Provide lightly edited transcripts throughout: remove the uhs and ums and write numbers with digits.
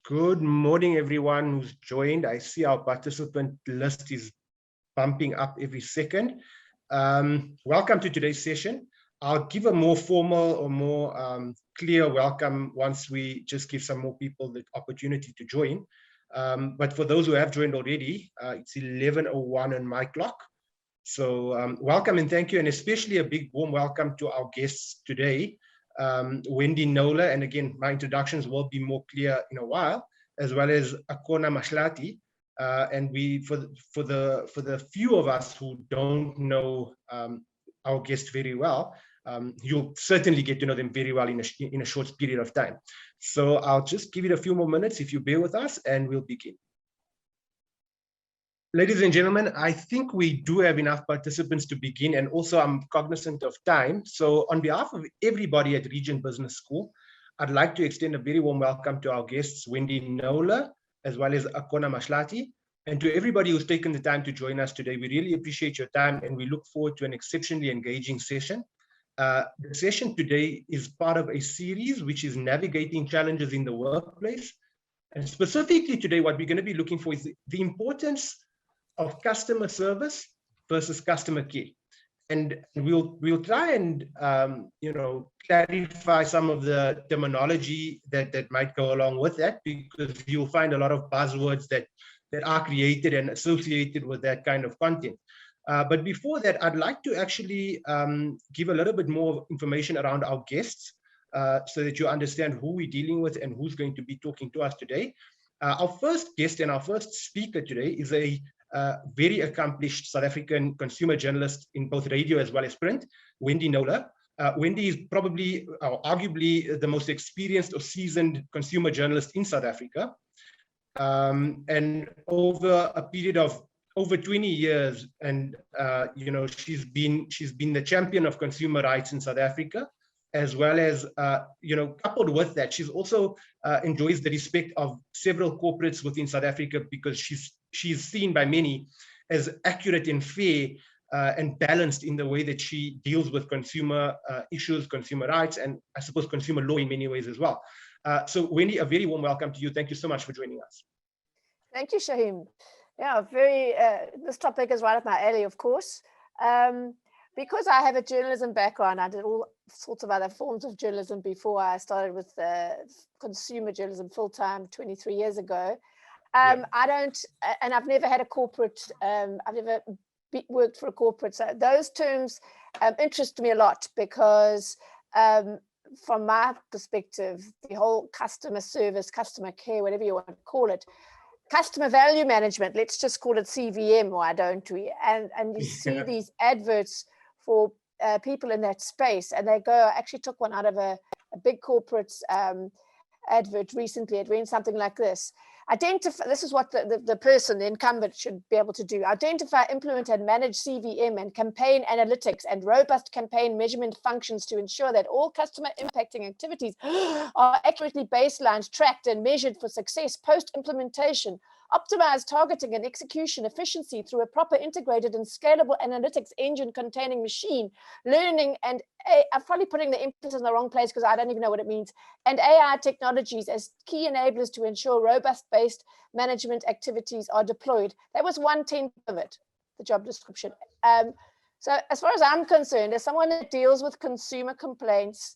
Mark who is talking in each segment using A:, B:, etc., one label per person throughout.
A: Good morning, everyone who's joined. I see our participant list is bumping up every second. Welcome to today's session. I'll give a more formal or more clear welcome once we just give some more people the opportunity to join. But for those who have joined already, it's 11:01 on my clock. So welcome and thank you, and especially a big warm welcome to our guests today. Wendy Knowler, and again, my introductions will be more clear in a while, as well as Akona Mahlati. And for the few of us who don't know our guest very well, you'll certainly get to know them very well in a short period of time. So I'll just give it a few more minutes if you bear with us, and we'll begin. Ladies and gentlemen, I think we do have enough participants to begin, and also I'm cognizant of time. So on behalf of everybody at REGENT Business School, I'd like to extend a very warm welcome to our guests, Wendy Knowler, as well as Akona Mahlati, and to everybody who's taken the time to join us today. We really appreciate your time, and we look forward to an exceptionally engaging session. The session today is part of a series which is navigating challenges in the workplace. And specifically today, what we're going to be looking for is the importance of customer service versus customer care, and we'll try and clarify some of the terminology that might go along with that, because you'll find a lot of buzzwords that are created and associated with that kind of content. But before that, I'd like to actually give a little bit more information around our guests, so that you understand who we're dealing with and who's going to be talking to us today. Our first guest and our first speaker today is a very accomplished South African consumer journalist in both radio as well as print, Wendy Knowler. Wendy is probably, or arguably, the most experienced or seasoned consumer journalist in South Africa. And over a period of over 20 years, and she's been the champion of consumer rights in South Africa, as well as coupled with that, she's also enjoys the respect of several corporates within South Africa, because she's seen by many as accurate and fair and balanced in the way that she deals with consumer issues, consumer rights, and I suppose consumer law in many ways as well. So Wendy, a very warm welcome to you. Thank you so much for joining us.
B: Thank you, Shahiem. Yeah, this topic is right up my alley, of course. Because I have a journalism background, I did all sorts of other forms of journalism before I started with consumer journalism full-time 23 years ago. I've never had a corporate, I've never worked for a corporate. So those terms interest me a lot, because from my perspective, the whole customer service, customer care, whatever you want to call it, customer value management, let's just call it CVM, why don't we? And you see these adverts for people in that space, and I actually took one out of a big corporate advert recently. It went something like this: this is what the person, the incumbent, should be able to do. Identify, implement, and manage CVM and campaign analytics and robust campaign measurement functions to ensure that all customer impacting activities are accurately baselined, tracked, and measured for success post-implementation. Optimize targeting and execution efficiency through a proper integrated and scalable analytics engine containing machine learning and I'm probably putting the emphasis in the wrong place because I don't even know what it means, and AI technologies as key enablers to ensure robust-based management activities are deployed. That was 1/10 of it, the job description. So as far as I'm concerned, as someone that deals with consumer complaints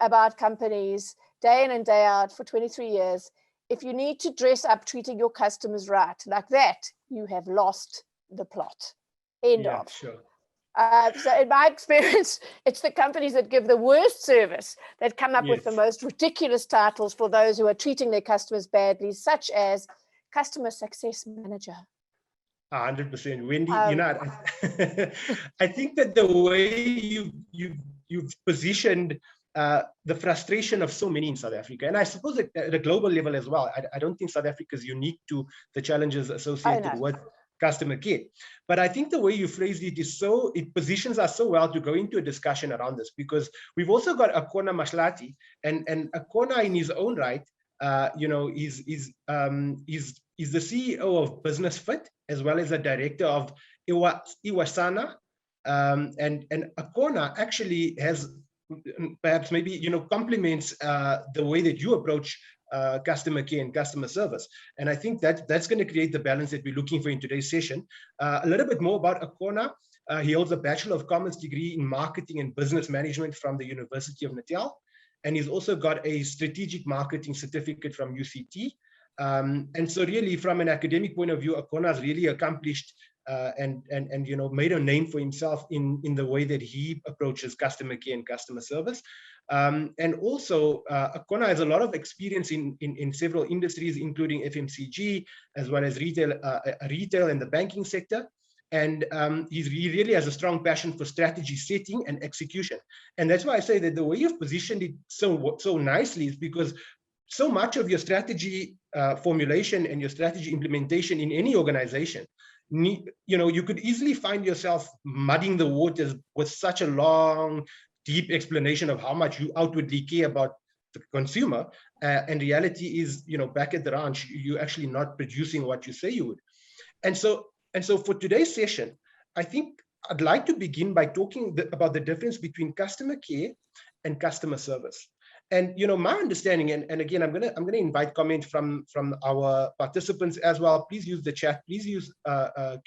B: about companies day in and day out for 23 years, if you need to dress up treating your customers right like that, you have lost the plot. End of.
A: Sure.
B: So in my experience, it's the companies that give the worst service that come up with the most ridiculous titles for those who are treating their customers badly, such as customer success manager.
A: 100%. Wendy, I think that the way you've positioned the frustration of so many in South Africa, and I suppose at a global level as well. I don't think South Africa is unique to the challenges associated with customer care, but I think the way you phrased it is it positions us so well to go into a discussion around this, because we've also got Akona Mahlati, and Akona in his own right, is the CEO of Business Fit, as well as a director of Iwasana, and Akona actually has perhaps maybe complements the way that you approach customer care and customer service. And I think that's going to create the balance that we're looking for in today's session. A little bit more about Akona. He holds a Bachelor of Commerce degree in Marketing and Business Management from the University of Natal. And he's also got a Strategic Marketing Certificate from UCT. And so really, from an academic point of view, Akona has really accomplished and made a name for himself in the way that he approaches customer care and customer service. And also, Akona has a lot of experience in several industries, including FMCG, as well as retail and the banking sector. And he really has a strong passion for strategy setting and execution. And that's why I say that the way you've positioned it so nicely is because so much of your strategy formulation and your strategy implementation in any organization, you could easily find yourself muddying the waters with such a long, deep explanation of how much you outwardly care about the consumer. And reality is, back at the ranch, you're actually not producing what you say you would. And so for today's session, I think I'd like to begin by talking about the difference between customer care and customer service. And my understanding, and again, I'm gonna invite comment from our participants as well. Please use the chat. Please use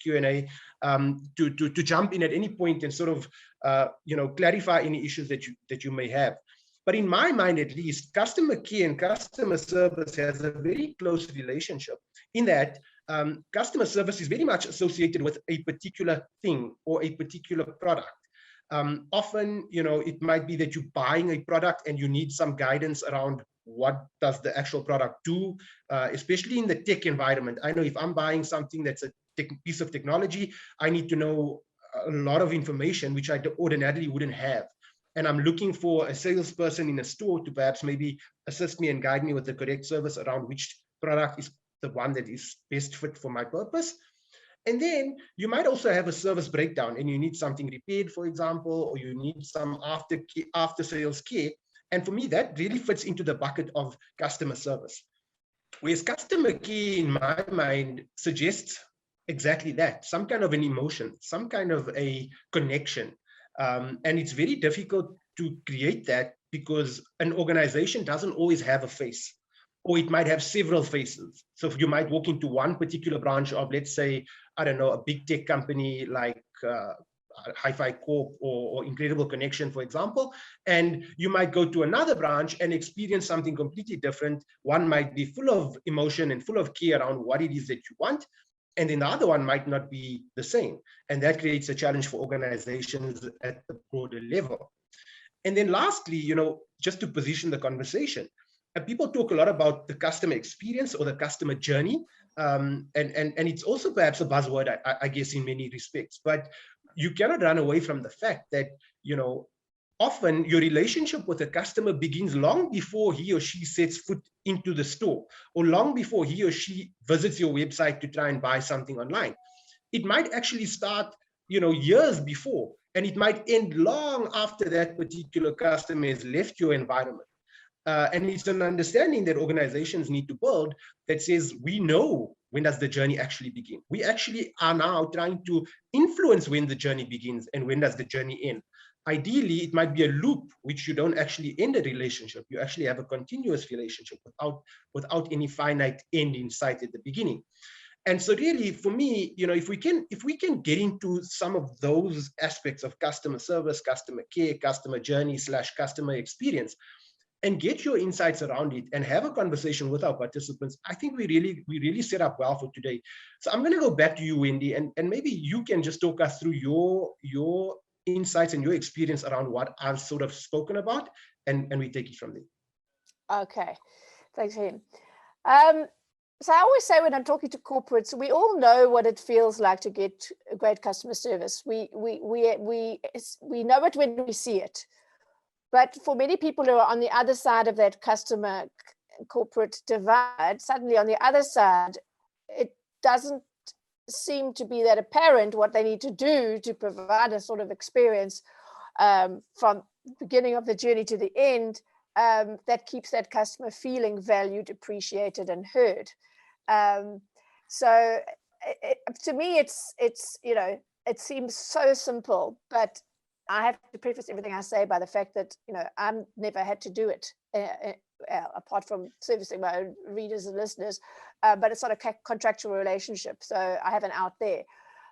A: Q&A to jump in at any point and sort of clarify any issues that you may have. But in my mind, at least, customer care and customer service has a very close relationship in that customer service is very much associated with a particular thing or a particular product. Often, it might be that you're buying a product and you need some guidance around what does the actual product do, especially in the tech environment. I know if I'm buying something that's a piece of technology, I need to know a lot of information, which I ordinarily wouldn't have. And I'm looking for a salesperson in a store to perhaps maybe assist me and guide me with the correct service around which product is the one that is best fit for my purpose. And then you might also have a service breakdown and you need something repaired, for example, or you need some after sales care. And for me, that really fits into the bucket of customer service. Whereas customer care, in my mind, suggests exactly that, some kind of an emotion, some kind of a connection. And it's very difficult to create that because an organization doesn't always have a face, or it might have several faces. So if you might walk into one particular branch of, let's say, I don't know, a big tech company like Hi-Fi Corp or Incredible Connection, for example, and you might go to another branch and experience something completely different. One might be full of emotion and full of care around what it is that you want, and then the other one might not be the same. And that creates a challenge for organizations at the broader level. And then lastly, just to position the conversation, people talk a lot about the customer experience or the customer journey. And it's also perhaps a buzzword, I guess, in many respects. But you cannot run away from the fact that, often your relationship with a customer begins long before he or she sets foot into the store, or long before he or she visits your website to try and buy something online. It might actually start, years before, and it might end long after that particular customer has left your environment. And it's an understanding that organizations need to build that says, we know when does the journey actually begin. We actually are now trying to influence when the journey begins and when does the journey end. Ideally, it might be a loop, which you don't actually end a relationship. You actually have a continuous relationship without any finite end in sight at the beginning. And so really, for me, if we can get into some of those aspects of customer service, customer care, customer journey / customer experience, and get your insights around it and have a conversation with our participants, I think we really set up well for today. So I'm going to go back to you, Wendy, and maybe you can just talk us through your insights and your experience around what I've sort of spoken about, and we take it from there.
B: Okay, thanks, Shahiem. So I always say when I'm talking to corporates, we all know what it feels like to get great customer service. We know it when we see it. But for many people who are on the other side of that customer corporate divide, suddenly on the other side, it doesn't seem to be that apparent what they need to do to provide a sort of experience from the beginning of the journey to the end that keeps that customer feeling valued, appreciated, and heard. So to me, it seems so simple, but I have to preface everything I say by the fact that, you know, I've never had to do it, apart from servicing my own readers and listeners, but it's not a contractual relationship, so I have an out there.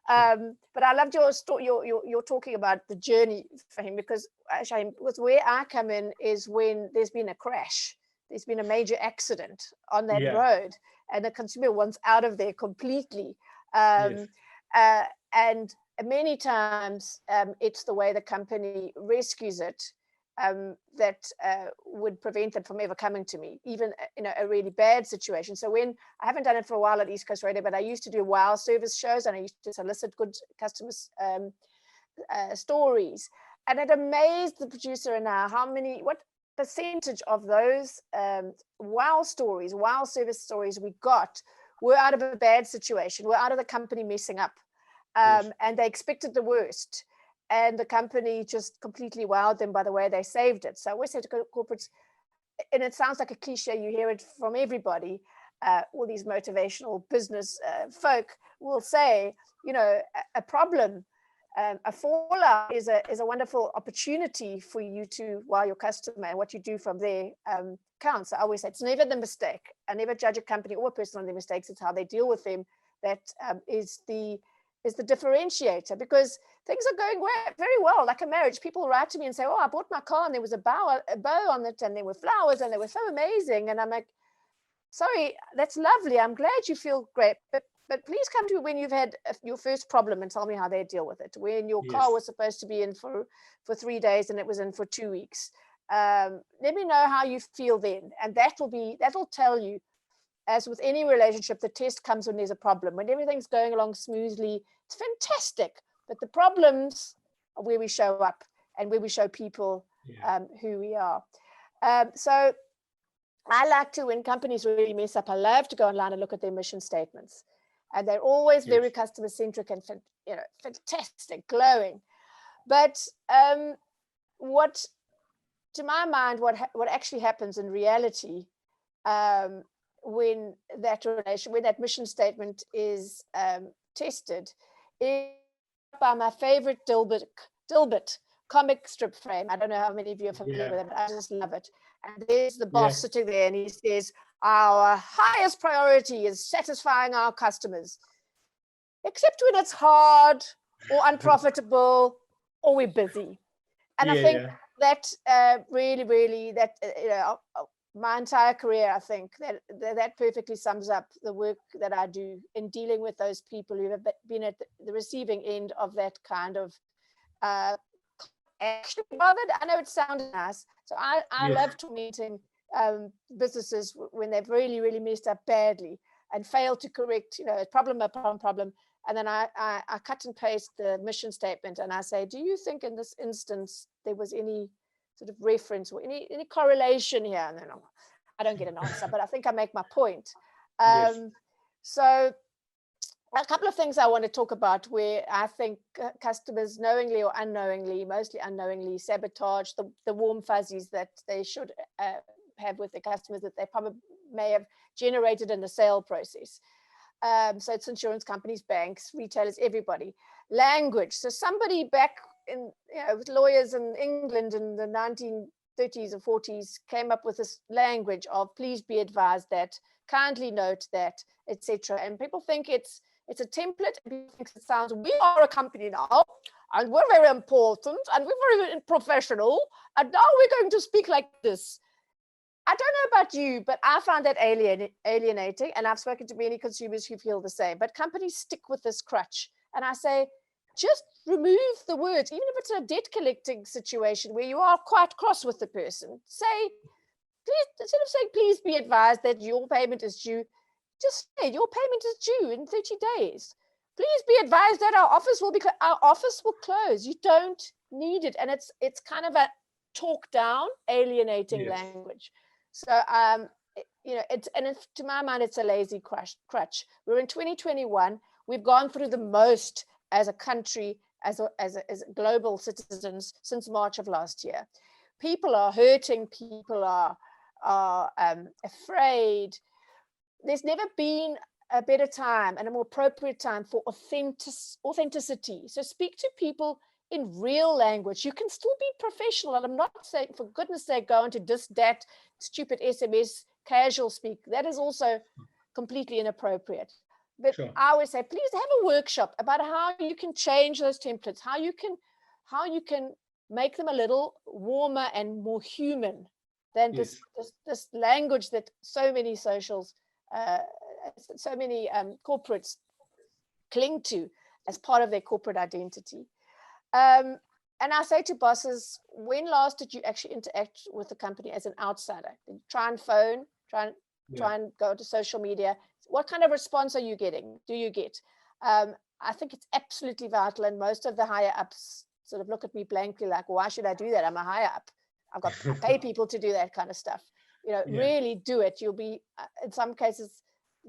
B: But I loved your story. You're talking about the journey for him, because Shahiem, where I come in is when there's been a crash, there's been a major accident on that road, and the consumer wants out of there completely. And many times it's the way the company rescues it that would prevent them from ever coming to me, even in a really bad situation. So when I haven't done it for a while at East Coast Radio, but I used to do wow service shows, and I used to solicit good customers' stories, and it amazed the producer and I what percentage of those wow stories, wow service stories we got were out of a bad situation, were out of the company messing up, and they expected the worst. And the company just completely wowed them by the way they saved it. So I always say to corporates, and it sounds like a cliche, you hear it from everybody, all these motivational business folk will say, you know, a problem, a fallout is a wonderful opportunity for you to wow your customer, and what you do from there counts. I always say it's never the mistake. I never judge a company or a person on their mistakes. It's how they deal with them that is the differentiator, because things are going very well, like a marriage. People write to me and say, oh, I bought my car and there was a bow on it, and there were flowers, and they were so amazing. And I'm like, sorry, that's lovely. I'm glad you feel great, but please come to me when you've had your first problem and tell me how they deal with it. When your car was supposed to be in for 3 days and it was in for 2 weeks. Let me know how you feel then. And that'll tell you, as with any relationship, the test comes when there's a problem. When everything's going along smoothly, it's fantastic. But the problems are where we show up and where we show people who we are. So I like to, when companies really mess up, I love to go online and look at their mission statements. And they're always very customer-centric and fantastic, glowing. But what, to my mind, what actually happens in reality, when that mission statement is tested, is by my favorite Dilbert comic strip frame. I don't know how many of you are familiar with it, but I just love it. And there's the boss sitting there, and he says, our highest priority is satisfying our customers, except when it's hard or unprofitable or we're busy. And I think that really, really, that my entire career, I think that perfectly sums up the work that I do in dealing with those people who have been at the receiving end of that kind of action. I know it sounds nice. So I love tormenting businesses when they've really, really messed up badly and failed to correct, problem upon problem. And then I cut and paste the mission statement, and I say, do you think in this instance there was any sort of reference or any correlation here? And then I don't get an answer, but I think I make my point. So a couple of things I want to talk about where I think customers knowingly or unknowingly, mostly unknowingly, sabotage the warm fuzzies that they should have with their customers that they probably may have generated in the sale process. So it's insurance companies, banks, retailers, everybody. Language. So somebody back in, with lawyers in England in the 1930s or 40s came up with this language of please be advised that, kindly note that, etc. And people think it's a template, and people think it sounds, we are a company now, and we're very important, and we're very professional, and now we're going to speak like this. I don't know about you, but I find that alienating, and I've spoken to many consumers who feel the same. But companies stick with this crutch, and I say, just remove the words, even if it's a debt collecting situation where you are quite cross with the person. Say, please, instead of saying, please be advised that your payment is due, just say your payment is due in 30 days. Please be advised that our office will close. You don't need it, and it's kind of a talk down, alienating language. So, to my mind, it's a lazy crutch. We're in 2021. We've gone through the most as a country, as global citizens since March of last year. People are hurting. People are afraid. There's never been a better time and a more appropriate time for authenticity. So speak to people in real language. You can still be professional. And I'm not saying, for goodness sake, go into this, that stupid SMS casual speak. That is also completely inappropriate. But
A: Sure.
B: I always say, please have a workshop about how you can change those templates, how you can make them a little warmer and more human than
A: Yes.
B: this language that so many socials, so many corporates cling to as part of their corporate identity. And I say to bosses, when last did you actually interact with the company as an outsider? Try and phone, try and go to social media. What kind of response are you getting? Do you get? I think it's absolutely vital, and most of the higher ups sort of look at me blankly like, why should I do that? I'm a higher up. I pay people to do that kind of stuff. Really do it. You'll be, in some cases,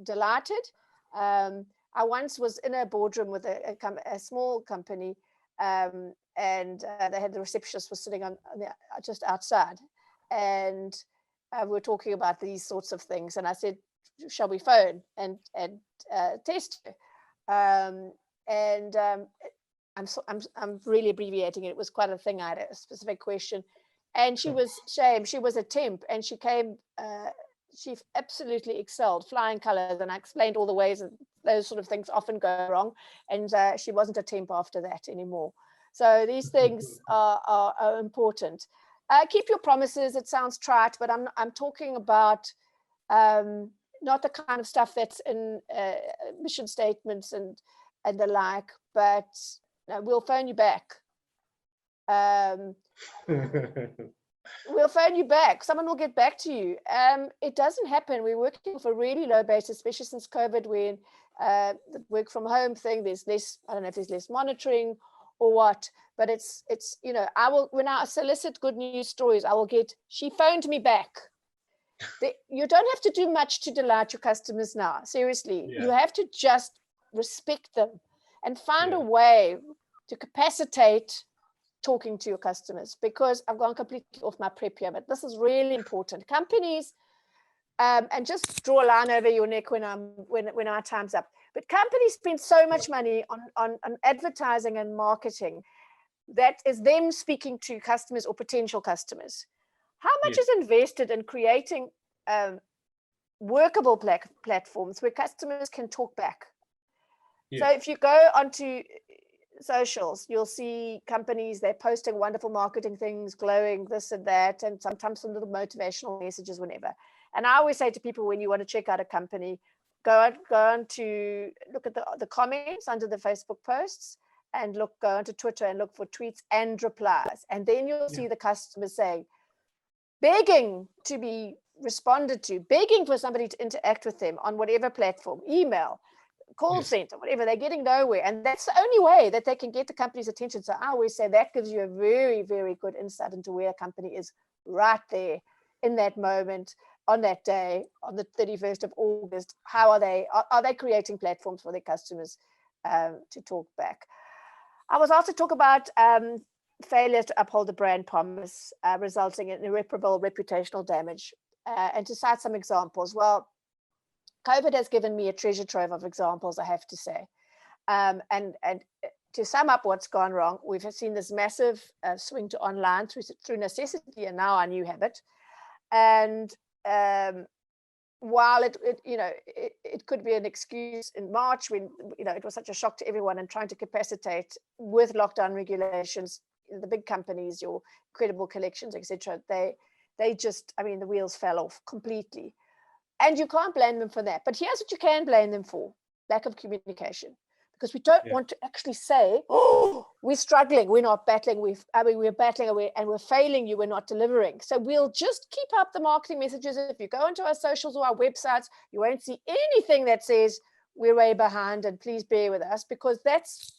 B: delighted. I once was in a boardroom with a small company, and they had the receptionist was sitting just outside, and we were talking about these sorts of things, and I said, shall we phone and test her? I'm really abbreviating it. It was quite a thing. I had a specific question, and she was Shahiem. She was a temp, and she came. She absolutely excelled, flying colors, and I explained all the ways that those sort of things often go wrong, and she wasn't a temp after that anymore. So these things are important. Keep your promises. It sounds trite, but I'm talking about not the kind of stuff that's in mission statements and the like, but we'll phone you back. We'll phone you back. Someone will get back to you. It doesn't happen. We're working with a really low base, especially since COVID, when the work from home thing, there's less, I don't know if there's less monitoring or what, but it's I will, when I solicit good news stories, I will get, she phoned me back. You don't have to do much to delight your customers now. Seriously, you have to just respect them and find a way to capacitate talking to your customers, because I've gone completely off my prep here, but this is really important. Companies, and just draw a line over your neck when our time's up, but companies spend so much money on advertising and marketing that is them speaking to customers or potential customers. How much is invested in creating workable platforms where customers can talk back? So if you go onto socials, you'll see companies, they're posting wonderful marketing things, glowing this and that, and sometimes some little motivational messages whenever. And I always say to people, when you want to check out a company, go on to look at the comments under the Facebook posts, and go onto Twitter and look for tweets and replies, and then you'll see the customers saying, begging to be responded to, begging for somebody to interact with them on whatever platform, email, call center, whatever. They're getting nowhere, and that's the only way that they can get the company's attention. So I always say that gives you a very, very good insight into where a company is right there in that moment, on that day, on the 31st of August. How are they creating platforms for their customers to talk back? I was asked to talk about failure to uphold the brand promise, resulting in irreparable reputational damage, and to cite some examples. Well, COVID has given me a treasure trove of examples, I have to say. And to sum up what's gone wrong, we've seen this massive swing to online through necessity, and now our new habit. And while it could be an excuse in March, when it was such a shock to everyone, and trying to capacitate with lockdown regulations, the big companies, your Credible Collections, etc., they just, the wheels fell off completely. And you can't blame them for that. But here's what you can blame them for: lack of communication. Because we don't want to actually say, oh, we're struggling, we're not battling, we're battling and we're failing you, we're not delivering. So we'll just keep up the marketing messages. If you go into our socials or our websites, you won't see anything that says we're way behind and please bear with us, because that's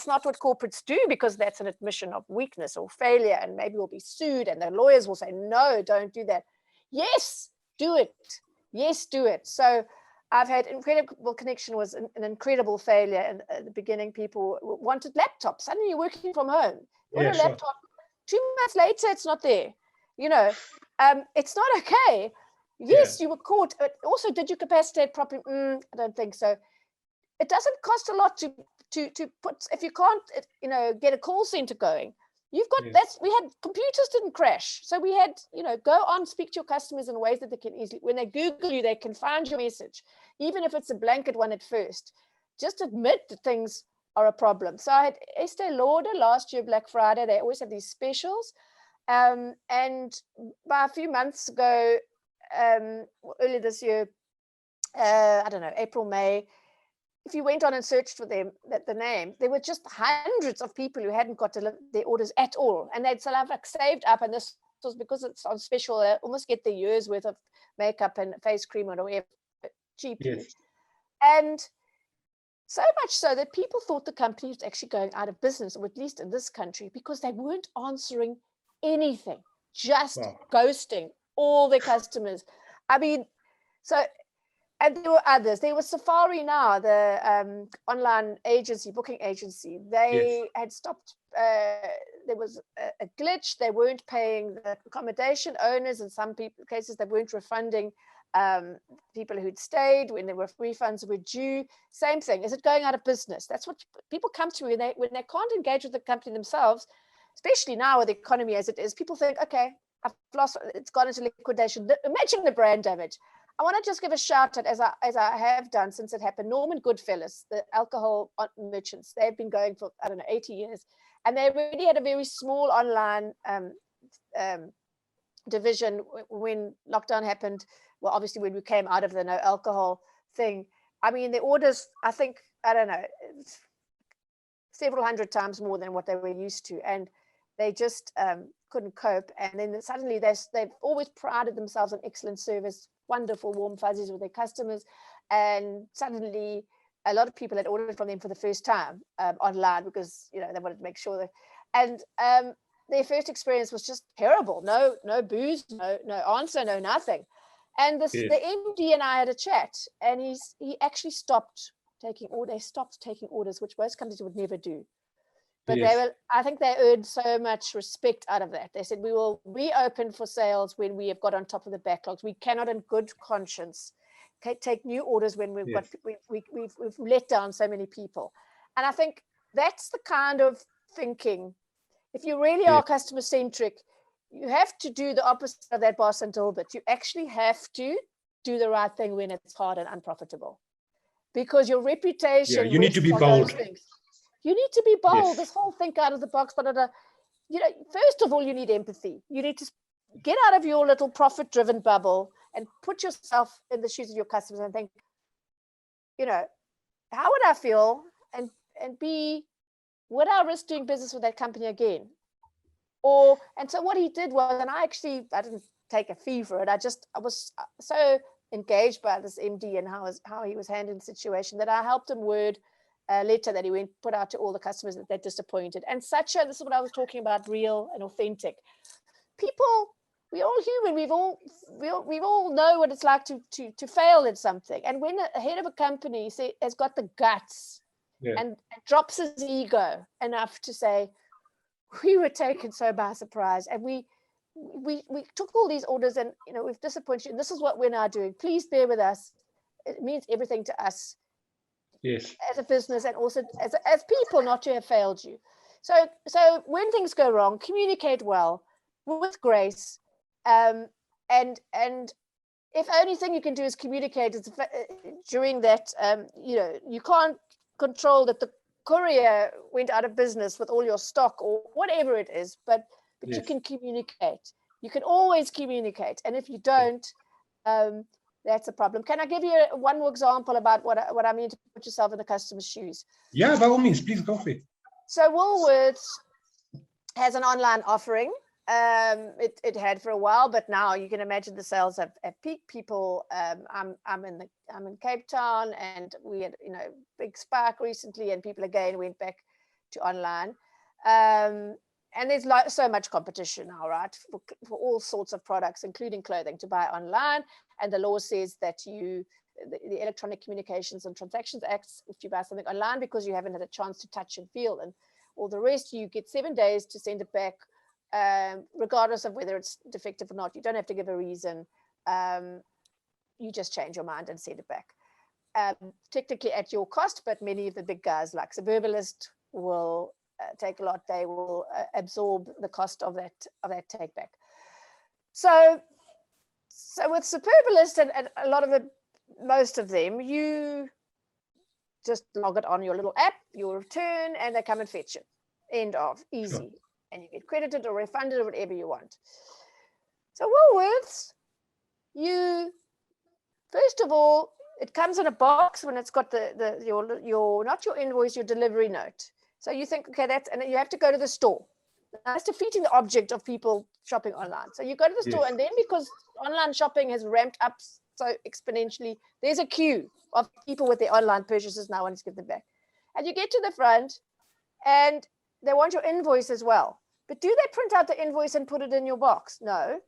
B: not what corporates do, because that's an admission of weakness or failure, and maybe we'll be sued and the lawyers will say, no, don't do that. Yes, do it. Yes, do it. So I've had Incredible Connection was an incredible failure. And at the beginning, people wanted laptops. Suddenly you're working from home. You want a laptop. 2 months later, it's not there. It's not okay. Yes, you were caught. But also, did you capacitate properly? I don't think so. It doesn't cost a lot to to put, if you can't, you know, get a call center going, you've got, we had, computers didn't crash. So we had, you know, go on, speak to your customers in ways that they can easily, when they Google you, they can find your message, even if it's a blanket one at first. Just admit that things are a problem. So I had Estee Lauder last year, Black Friday, they always have these specials. And by a few months ago, earlier this year, I don't know, April, May, if you went on and searched for them, the name, there were just hundreds of people who hadn't got their orders at all. And they'd sort of like saved up, and this was because it's on special, they almost get their year's worth of makeup and face cream or whatever cheaply. Yes. And so much so that people thought the company was actually going out of business, or at least in this country, because they weren't answering anything, just ghosting all their customers. I mean, so, and there were others. There was Safari Now, the online agency, booking agency. They had stopped, there was a glitch. They weren't paying the accommodation owners. In some cases, they weren't refunding people who'd stayed when there were refunds were due. Same thing. Is it going out of business? That's what people come to me when they can't engage with the company themselves, especially now with the economy as it is. People think, okay, I've lost, it's gone into liquidation. Imagine the brand damage. I want to just give a shout out, as I have done since it happened. Norman Goodfellas, the alcohol merchants, they've been going for, I don't know, 80 years. And they already had a very small online division when lockdown happened. Well, obviously when we came out of the no alcohol thing. I mean, the orders, I think, I don't know, several hundred times more than what they were used to. And they just couldn't cope. And then suddenly they've always prided themselves on excellent service, wonderful warm fuzzies with their customers. And suddenly a lot of people had ordered from them for the first time online, because, you know, they wanted to make sure that, and their first experience was just terrible. No booze, no answer, no nothing. And the MD and I had a chat, and he actually stopped taking orders. They stopped taking orders, which most companies would never do. But I think they earned so much respect out of that. They said, we will reopen for sales when we have got on top of the backlogs. We cannot in good conscience take new orders when we've let down so many people. And I think that's the kind of thinking. If you really are customer centric, you have to do the opposite of that Boss and Dilbert. You actually have to do the right thing when it's hard and unprofitable, because your reputation.
A: You need to be bold.
B: You need to be bold. This whole think out of the box, but you know, first of all, you need empathy. You need to get out of your little profit-driven bubble and put yourself in the shoes of your customers and think, you know, how would I feel? And would I risk doing business with that company again? And so what he did was, and I didn't take a fee for it. I was so engaged by this MD and how he was handling the situation that I helped him word a letter that he put out to all the customers that they're disappointed. And this is what I was talking about, real and authentic. People, we're all human. We all know what it's like to fail at something. And when a head of a company has got the guts and drops his ego enough to say, we were taken so by surprise, and we took all these orders, and, you know, we've disappointed you, and this is what we're now doing. Please bear with us. It means everything to us. As a business, and also as people, not to have failed you. So when things go wrong, communicate well, with grace, and if only thing you can do is communicate during that. You know, you can't control that the courier went out of business with all your stock or whatever it is, but you can communicate. You can always communicate, and if you don't, that's a problem. Can I give you one more example about what I mean to put yourself in the customer's shoes?
A: Yeah, by all means, please go for it. So
B: Woolworths has an online offering. It had for a while, but now you can imagine the sales have peaked. People, I'm in Cape Town, and we had, you know, big spark recently, and people again went back to online. And there's so much competition now, right, for all sorts of products, including clothing, to buy online. And the law says that the Electronic Communications and Transactions Act, if you buy something online because you haven't had a chance to touch and feel and all the rest, you get 7 days to send it back, regardless of whether it's defective or not. You don't have to give a reason. You just change your mind and send it back. technically at your cost, but many of the big guys like Suburbalist will take a lot. They will absorb the cost of that take back. So with Suburbalist and a lot of most of them, you just log it on your little app, your return, and they come and fetch it. End of. Easy. Sure. And you get credited or refunded or whatever you want. So Woolworths, first of all, it comes in a box when it's got your not your invoice, your delivery note. So you think, okay, and you have to go to the store. That's defeating the object of people shopping online. So you go to the store, and then because online shopping has ramped up so exponentially, there's a queue of people with their online purchases now wanting to give them back. And you get to the front, and they want your invoice as well. But do they print out the invoice and put it in your box? No.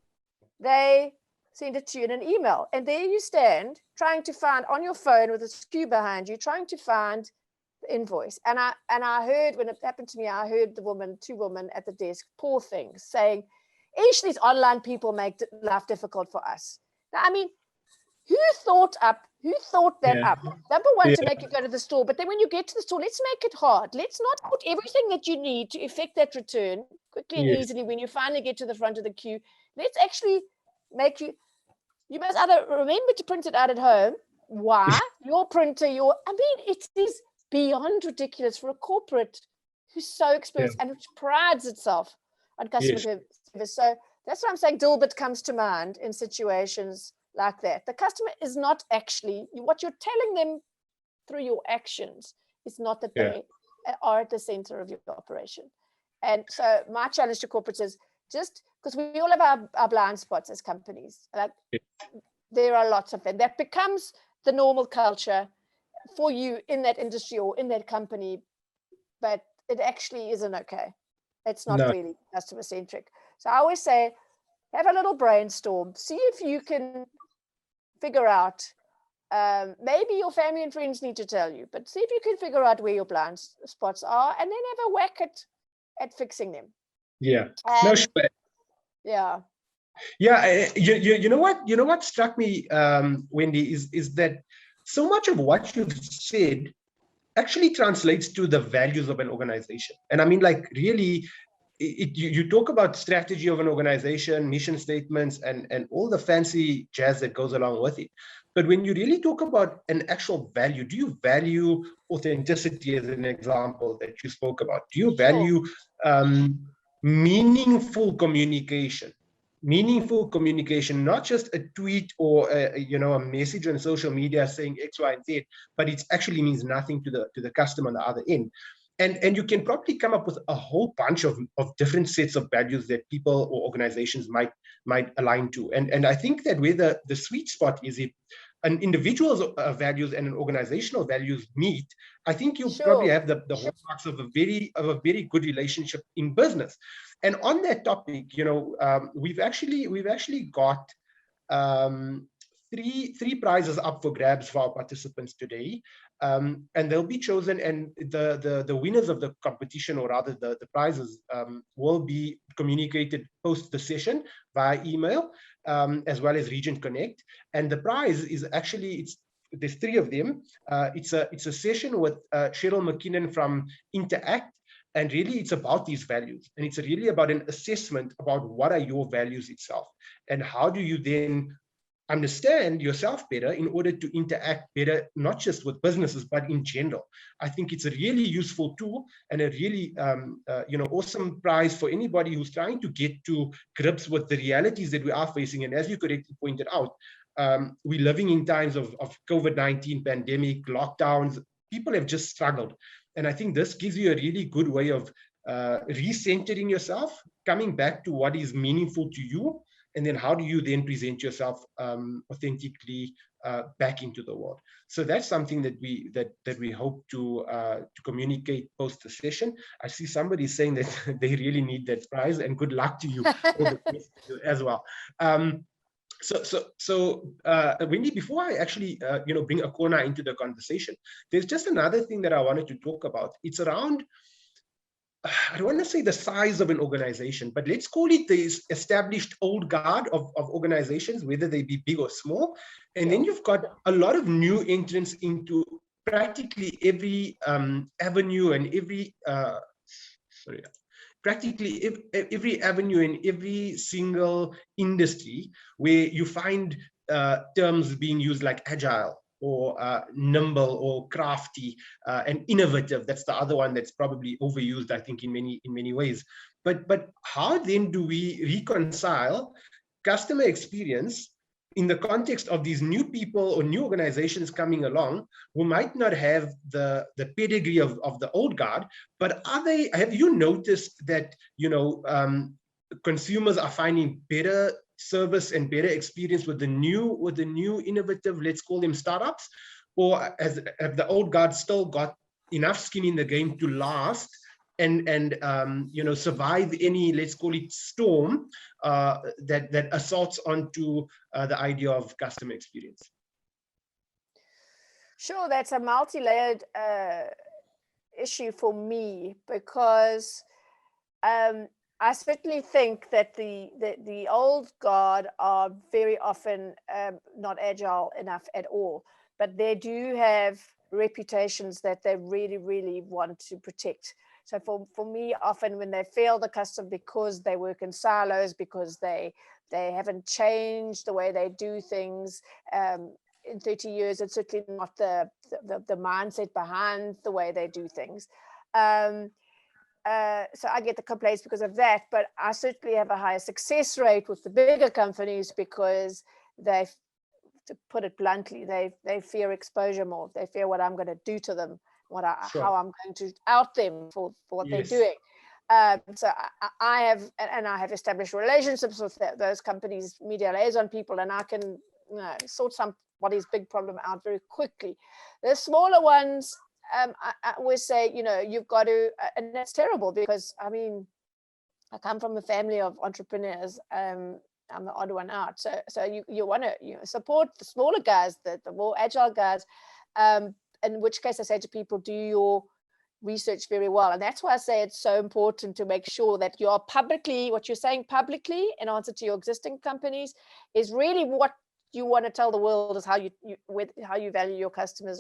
B: They send it to you in an email. And there you stand trying to find on your phone with a SKU behind you, trying to find the invoice. And I heard, when it happened to me, I heard two women at the desk, poor things, saying, "Ish, these online people make life difficult for us." Now, I mean, who thought that up? Number one, to make you go to the store, but then when you get to the store, let's make it hard. Let's not put everything that you need to effect that return quickly and easily when you finally get to the front of the queue. Let's actually make you must either remember to print it out at home. Why? Your printer, I mean, it is beyond ridiculous for a corporate who's so experienced and which prides itself on customer service. So that's why I'm saying Dilbert comes to mind in situations like that. The customer is not actually, what you're telling them through your actions is not that they are at the center of your operation. And so my challenge to corporates is just because we all have our blind spots as companies. Like there are lots of them. That becomes the normal culture for you in that industry or in that company, but it actually isn't okay. It's not really customer centric. So I always say, have a little brainstorm, see if you can figure out, maybe your family and friends need to tell you, but see if you can figure out where your blind spots are and then have a whack at fixing them.
A: Yeah.
B: Yeah.
A: Yeah. You know what struck me, Wendy, is that so much of what you've said actually translates to the values of an organization. And I mean, like, really, you talk about strategy of an organization, mission statements, and all the fancy jazz that goes along with it. But when you really talk about an actual value, do you value authenticity as an example that you spoke about? Do you value meaningful communication? Meaningful communication, not just a tweet or a message on social media saying X, Y, and Z, but it actually means nothing to the customer on the other end. And you can probably come up with a whole bunch of different sets of values that people or organizations might align to. And I think that where the sweet spot is, if an individual's values and an organizational values meet, I think you'll probably have the hallmarks of a very good relationship in business. And on that topic, we've actually got three prizes up for grabs for our participants today, and they'll be chosen. And the winners of the competition, or rather the prizes, will be communicated post the session via email, as well as Regent Connect. And the prize is actually there's three of them. It's a session with Cheryl McKinnon from Interact. And really, it's about these values. And it's really about an assessment about what are your values itself. And how do you then understand yourself better in order to interact better, not just with businesses, but in general. I think it's a really useful tool and a really awesome prize for anybody who's trying to get to grips with the realities that we are facing. And as you correctly pointed out, we're living in times of COVID-19 pandemic, lockdowns. People have just struggled. And I think this gives you a really good way of recentering yourself, coming back to what is meaningful to you, and then how do you then present yourself authentically back into the world. So that's something that we hope to communicate post the session. I see somebody saying that they really need that prize, and good luck to you as well. So Wendy, before I actually bring Akona into the conversation, there's just another thing that I wanted to talk about. It's around I don't want to say the size of an organization, but let's call it the established old guard of organizations, whether they be big or small. And then you've got a lot of new entrants into practically every avenue and every avenue in every single industry where you find terms being used like agile or nimble or crafty and innovative. That's the other one that's probably overused, I think, in many ways. But how then do we reconcile customer experience in the context of these new people or new organizations coming along who might not have the pedigree of the old guard, but have you noticed that, consumers are finding better service and better experience with the new innovative, let's call them startups? Or have the old guard still got enough skin in the game to last and survive any, let's call it, storm that assaults onto the idea of customer experience?
B: Sure, that's a multi-layered issue for me, because I certainly think that the old guard are very often not agile enough at all, but they do have reputations that they really, really want to protect. So for me, often when they fail the customer because they work in silos, because they haven't changed the way they do things in 30 years, it's certainly not the mindset behind the way they do things. So I get the complaints because of that, but I certainly have a higher success rate with the bigger companies because they, to put it bluntly, they fear exposure more. They fear what I'm going to do to them, how I'm going to out them for what they're doing. So I have established relationships with those companies, media liaison people, and I can sort somebody's big problem out very quickly. The smaller ones, I always say, you've got to, and that's terrible because, I mean, I come from a family of entrepreneurs. I'm the odd one out. So you want to support the smaller guys, the more agile guys, in which case I say to people, do your research very well. And that's why I say it's so important to make sure that you are publicly, what you're saying publicly in answer to your existing companies is really what you want to tell the world, is how you value your customers,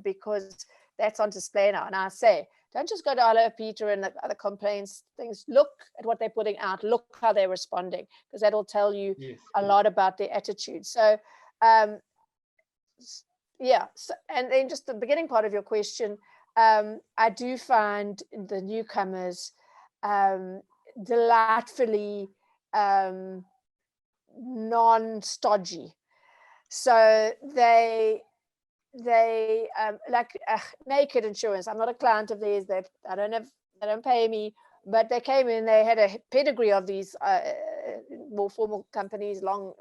B: because that's on display now. And I say, don't just go to Hello Peter and the other complaints things. Look at what they're putting out. Look how they're responding, because that'll tell you a lot about their attitude. So, yeah. So, and then just the beginning part of your question, I do find the newcomers delightfully non-stodgy. So they like Naked Insurance. I'm not a client of theirs. They don't pay me, but they came in. They had a pedigree of these more formal companies, long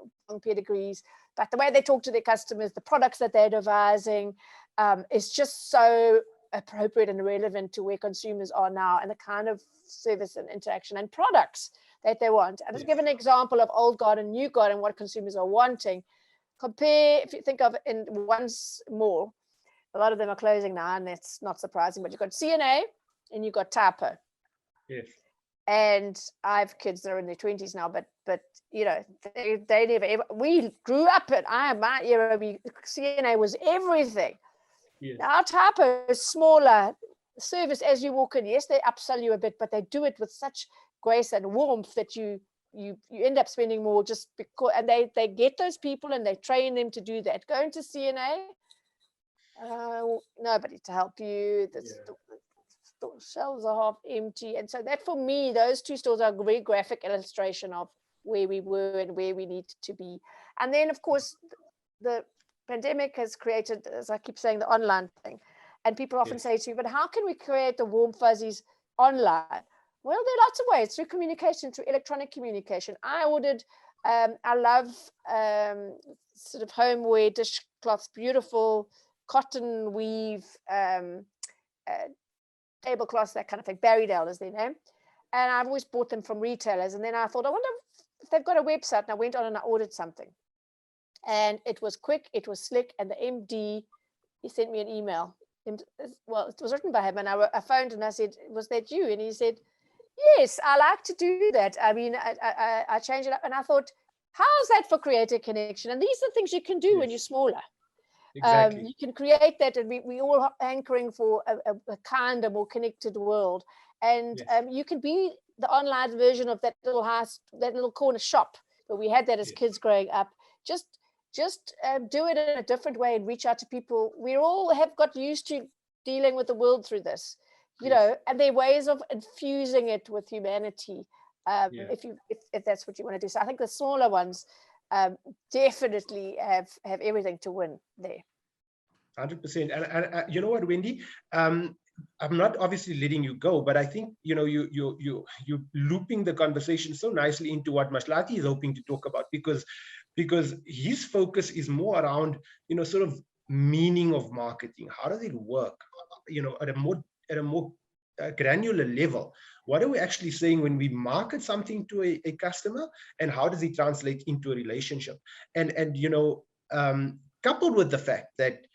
B: pedigrees. But the way they talk to their customers, the products that they're devising, is just so appropriate and relevant to where consumers are now and the kind of service and interaction and products that they want. I'll just give an example of old guard and new guard and what consumers are wanting. Compare, if you think of in once more, a lot of them are closing now, and it's not surprising, but you've got CNA and you've got Typo.
A: Yes.
B: And I have kids that are in their 20s now, but they never ever, we grew up at my era, CNA was everything.
A: Yes.
B: Now Typo is smaller service as you walk in. Yes, they upsell you a bit, but they do it with such grace and warmth that you end up spending more just because, and they get those people and they train them to do that. Going to CNA, nobody to help you. The shelves are half empty. And so that, for me, those two stores are a very graphic illustration of where we were and where we need to be. And then, of course, the pandemic has created, as I keep saying, the online thing. And people often say to me, but how can we create the warm fuzzies online? Well, there are lots of ways, through communication, through electronic communication. I ordered, I love sort of homeware dishcloths, beautiful cotton weave, tablecloths, that kind of thing. Berrydale is their name. And I've always bought them from retailers. And then I thought, I wonder if they've got a website. And I went on and I ordered something. And it was quick, it was slick. And the MD, he sent me an email well, it was written by him, and I phoned and I said, was that you? And he said, yes, I like to do that. I mean, I changed it up, and I thought, how's that for creating connection? And these are things you can do when you're smaller.
A: Exactly.
B: You can create that, and we all are anchoring for a kinder, more connected world. And you can be the online version of that little house, that little corner shop, but we had that as kids growing up. Just do it in a different way and reach out to people. We all have got used to dealing with the world through this, you know, and there are ways of infusing it with humanity. If that's what you want to do. So I think the smaller ones definitely have everything to win there.
A: 100%. And you know what, Wendy? I'm not obviously letting you go, but I think, you know, you looping the conversation so nicely into what Mahlati is hoping to talk about, because his focus is more around, you know, sort of meaning of marketing. How does it work, you know, at a more granular level? What are we actually saying when we market something to a customer, and how does it translate into a relationship? And you know, coupled with the fact that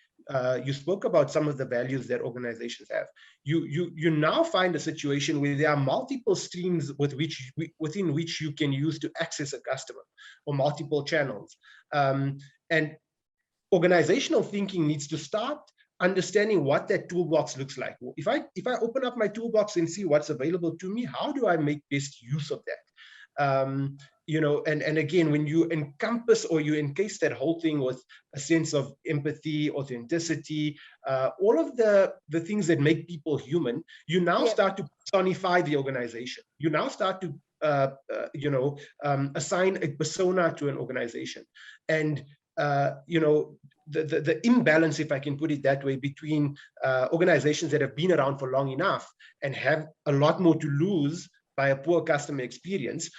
A: you spoke about some of the values that organizations have, you now find a situation where there are multiple streams within which you can use to access a customer, or multiple channels. And organizational thinking needs to start understanding what that toolbox looks like. If I open up my toolbox and see what's available to me, how do I make best use of that? You know, and again, when you encompass or you encase that whole thing with a sense of empathy, authenticity, all of the things that make people human, you now start to personify the organization. You now start to you know, assign a persona to an organization. And you know, the imbalance, if I can put it that way, between organizations that have been around for long enough and have a lot more to lose by a poor customer experience,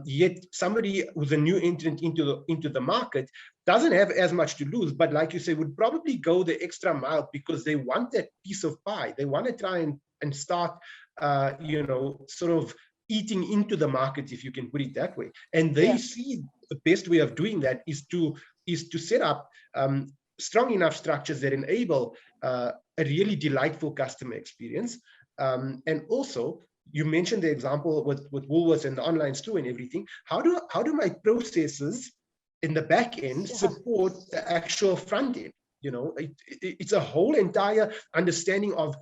A: yet somebody who's a new entrant into the market doesn't have as much to lose, but like you say, would probably go the extra mile because they want that piece of pie. They want to try and start, you know, sort of eating into the market, if you can put it that way. And they see the best way of doing that is to set up strong enough structures that enable a really delightful customer experience. And also, you mentioned the example with Woolworths and the online store and everything. How do my processes in the back end support the actual front end? You know, it's a whole entire understanding of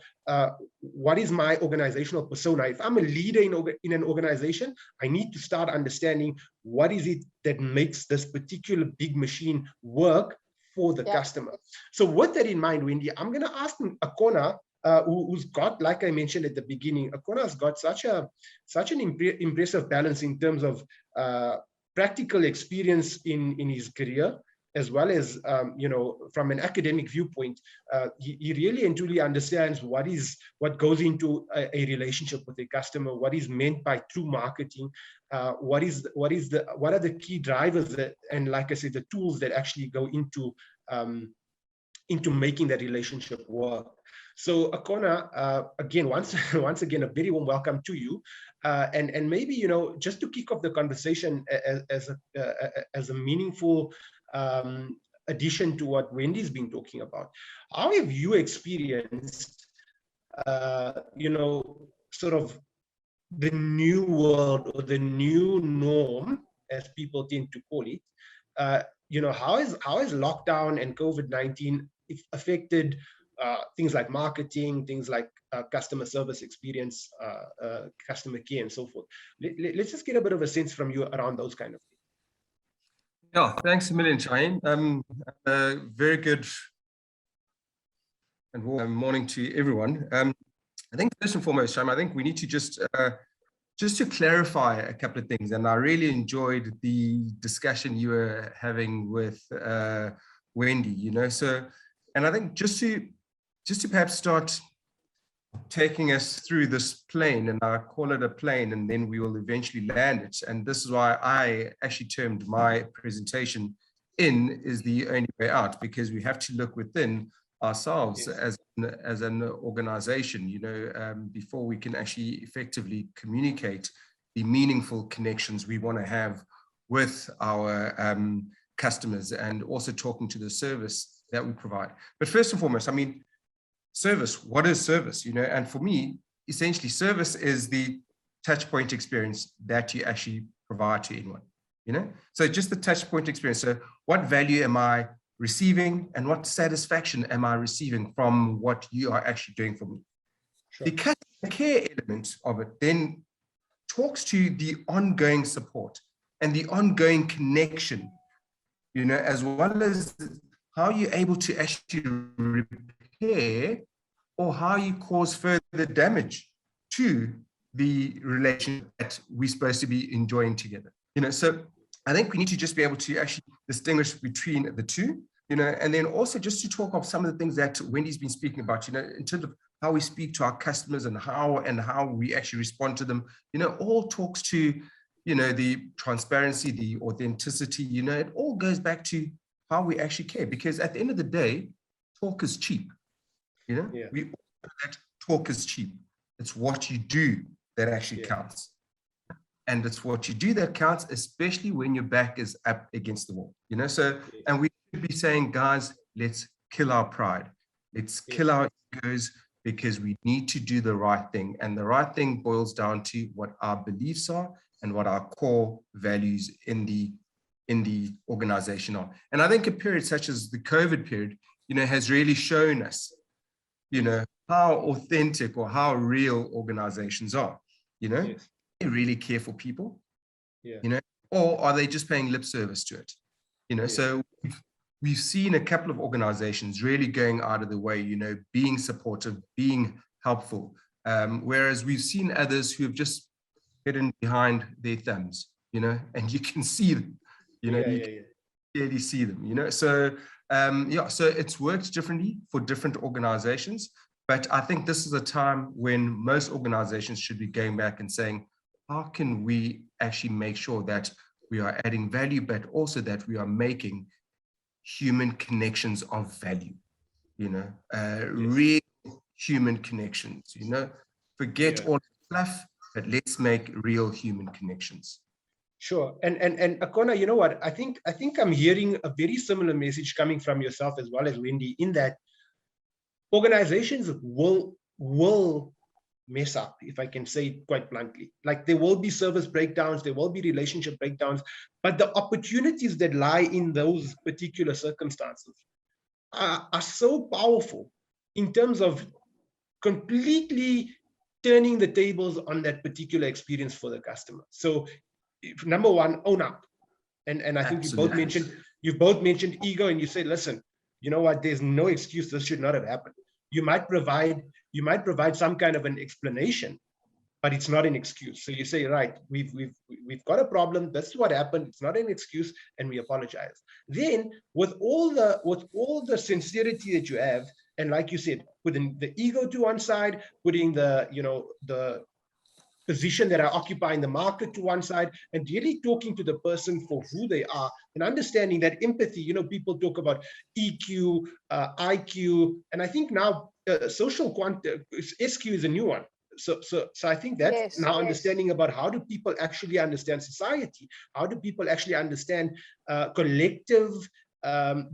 A: what is my organizational persona. If I'm a leader in an organization, I need to start understanding what is it that makes this particular big machine work for the customer. So with that in mind, Wendy, I'm going to ask Akona, who's got, like I mentioned at the beginning, Akona's got such an impressive balance in terms of practical experience in his career, as well as, you know, from an academic viewpoint. He really and truly understands what goes into a relationship with a customer, what is meant by true marketing, what are the key drivers that, and like I said, the tools that actually go into making that relationship work. So Akona, again, once again, a very warm welcome to you, and maybe, you know, just to kick off the conversation as a meaningful addition to what Wendy's been talking about. How have you experienced, you know, sort of the new world or the new norm, as people tend to call it? You know, how is lockdown and COVID-19 affected things like marketing, things like customer service experience, customer care, and so forth? Let's just get a bit of a sense from you around those kind of things.
C: Yeah, thanks a million, Shahiem. Very good and warm morning to everyone. I think first and foremost, Shahiem, I think we need to just to clarify a couple of things. And I really enjoyed the discussion you were having with Wendy, you know. So, and I think just to perhaps start taking us through this plane, and I call it a plane, and then we will eventually land it. And this is why I actually termed my presentation "In is the only way out," because we have to look within ourselves as an organization, you know, before we can actually effectively communicate the meaningful connections we want to have with our customers, and also talking to the service that we provide. But first and foremost, I mean, service. What is service? And for me, essentially, service is the touch point experience that you actually provide to anyone. So just the touch point experience. So what value am I receiving, and what satisfaction am I receiving from what you are actually doing for me? Sure. The customer care element of it then talks to the ongoing support and the ongoing connection, as well as how you're able to actually repair or how you cause further damage to the relationship that we're supposed to be enjoying together. So I think we need to just be able to actually distinguish between the two, and then also just to talk of some of the things that Wendy's been speaking about, in terms of how we speak to our customers and how we actually respond to them, all talks to, the transparency, the authenticity, it all goes back to how we actually care, because at the end of the day, talk is cheap. We all know that talk is cheap. It's what you do that actually counts. And it's what you do that counts, especially when your back is up against the wall, so, and we should be saying, guys, let's kill our pride. Let's kill our egos, because we need to do the right thing. And the right thing boils down to what our beliefs are and what our core values in the organization are. And I think a period such as the COVID period, has really shown us, how authentic or how real organizations are, They really care for people, or are they just paying lip service to it? So we've seen a couple of organizations really going out of the way, being supportive, being helpful, whereas we've seen others who have just hidden behind their thumbs, and you can see them, you can clearly see them, so so it's worked differently for different organizations, but I think this is a time when most organizations should be going back and saying, how can we actually make sure that we are adding value, but also that we are making human connections of value, real human connections, forget all the fluff, but let's make real human connections.
A: Sure. And Akona, you know what? I think I'm hearing a very similar message coming from yourself as well as Wendy, in that organizations will mess up, if I can say it quite bluntly. Like, there will be service breakdowns, there will be relationship breakdowns, but the opportunities that lie in those particular circumstances are so powerful in terms of completely turning the tables on that particular experience for the customer. So, number one, own up. And I think you've both mentioned ego, and you say, listen, you know what, there's no excuse, this should not have happened. You might provide some kind of an explanation, but it's not an excuse. So you say, right, we've got a problem, that's what happened, it's not an excuse, and we apologize. Then with all the sincerity that you have, and like you said, putting the ego to one side, putting the position that I occupy in the market to one side, and really talking to the person for who they are, and understanding that empathy, people talk about EQ, IQ, and I think now social SQ is a new one. So I think that's understanding about how do people actually understand society, how do people actually understand collective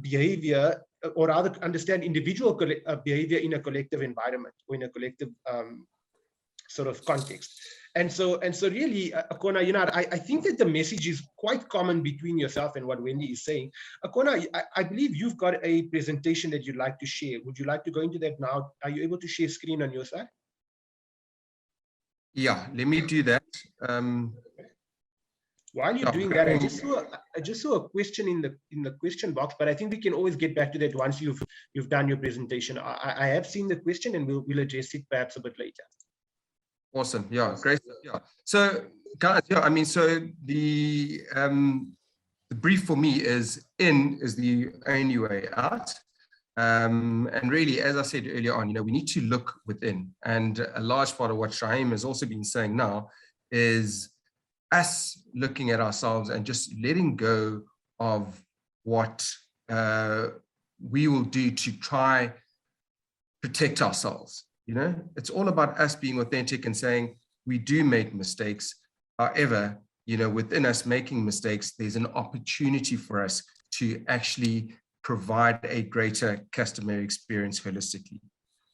A: behavior, or rather understand individual behavior in a collective environment, or in a collective sort of context. And so really, Akona, I think that the message is quite common between yourself and what Wendy is saying. Akona, I believe you've got a presentation that you'd like to share. Would you like to go into that now? Are you able to share screen on your side?
C: Yeah, let me do that.
A: While you're doing that, I just saw a question in the question box, but I think we can always get back to that once you've done your presentation. I have seen the question, and we'll address it perhaps a bit later.
C: Awesome. Yeah, great. Yeah. So, guys, so the brief for me is in is the only way out. And really, as I said earlier on, we need to look within. And a large part of what Shahiem has also been saying now is us looking at ourselves and just letting go of what we will do to try protect ourselves. It's all about us being authentic and saying we do make mistakes. However, within us making mistakes, there's an opportunity for us to actually provide a greater customer experience holistically.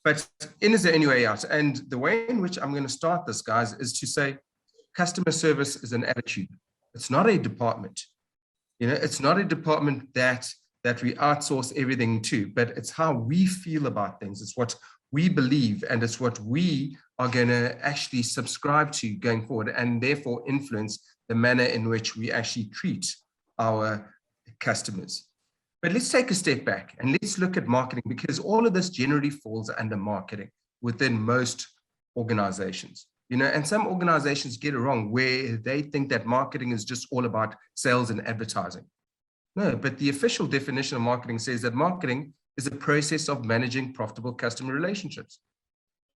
C: But is there any way out? And the way in which I'm going to start this, guys, is to say customer service is an attitude. It's not a department. It's not a department that we outsource everything to, but it's how we feel about things. It's what we believe, and it's what we are going to actually subscribe to going forward, and therefore influence the manner in which we actually treat our customers. But let's take a step back and let's look at marketing, because all of this generally falls under marketing within most organizations. And some organizations get it wrong, where they think that marketing is just all about sales and advertising. No, but the official definition of marketing says that marketing is a process of managing profitable customer relationships.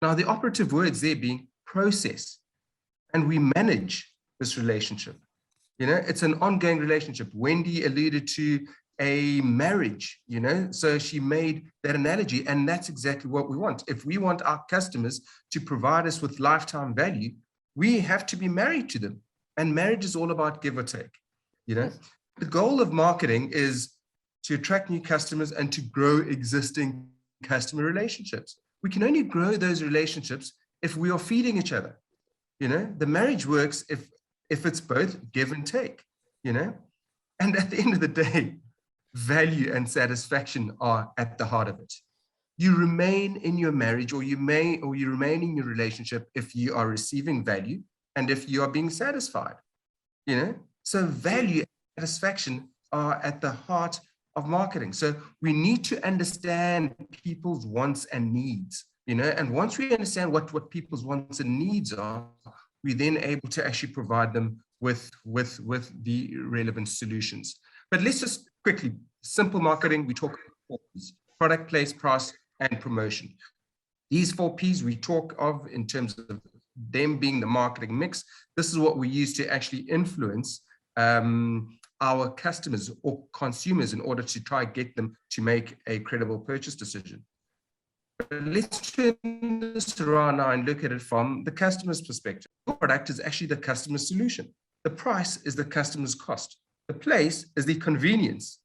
C: Now, the operative words there being process, and we manage this relationship. It's an ongoing relationship. Wendy alluded to a marriage, so she made that analogy, and that's exactly what we want. If we want our customers to provide us with lifetime value, we have to be married to them, and marriage is all about give or take. The goal of marketing is to attract new customers and to grow existing customer relationships. We can only grow those relationships if we are feeding each other. The marriage works if it's both give and take, and at the end of the day, value and satisfaction are at the heart of it. You remain in your marriage, or you remain in your relationship if you are receiving value and if you are being satisfied. So value and satisfaction are at the heart of marketing. So we need to understand people's wants and needs, and once we understand what people's wants and needs are, we're then able to actually provide them with the relevant solutions. But let's just quickly, simple marketing, we talk about product, place, price, and promotion. These 4 Ps we talk of in terms of them being the marketing mix. This is what we use to actually influence our customers or consumers in order to try and get them to make a credible purchase decision. But let's turn this around now and look at it from the customer's perspective. Your product is actually the customer's solution. The price is the customer's cost. The place is the convenience,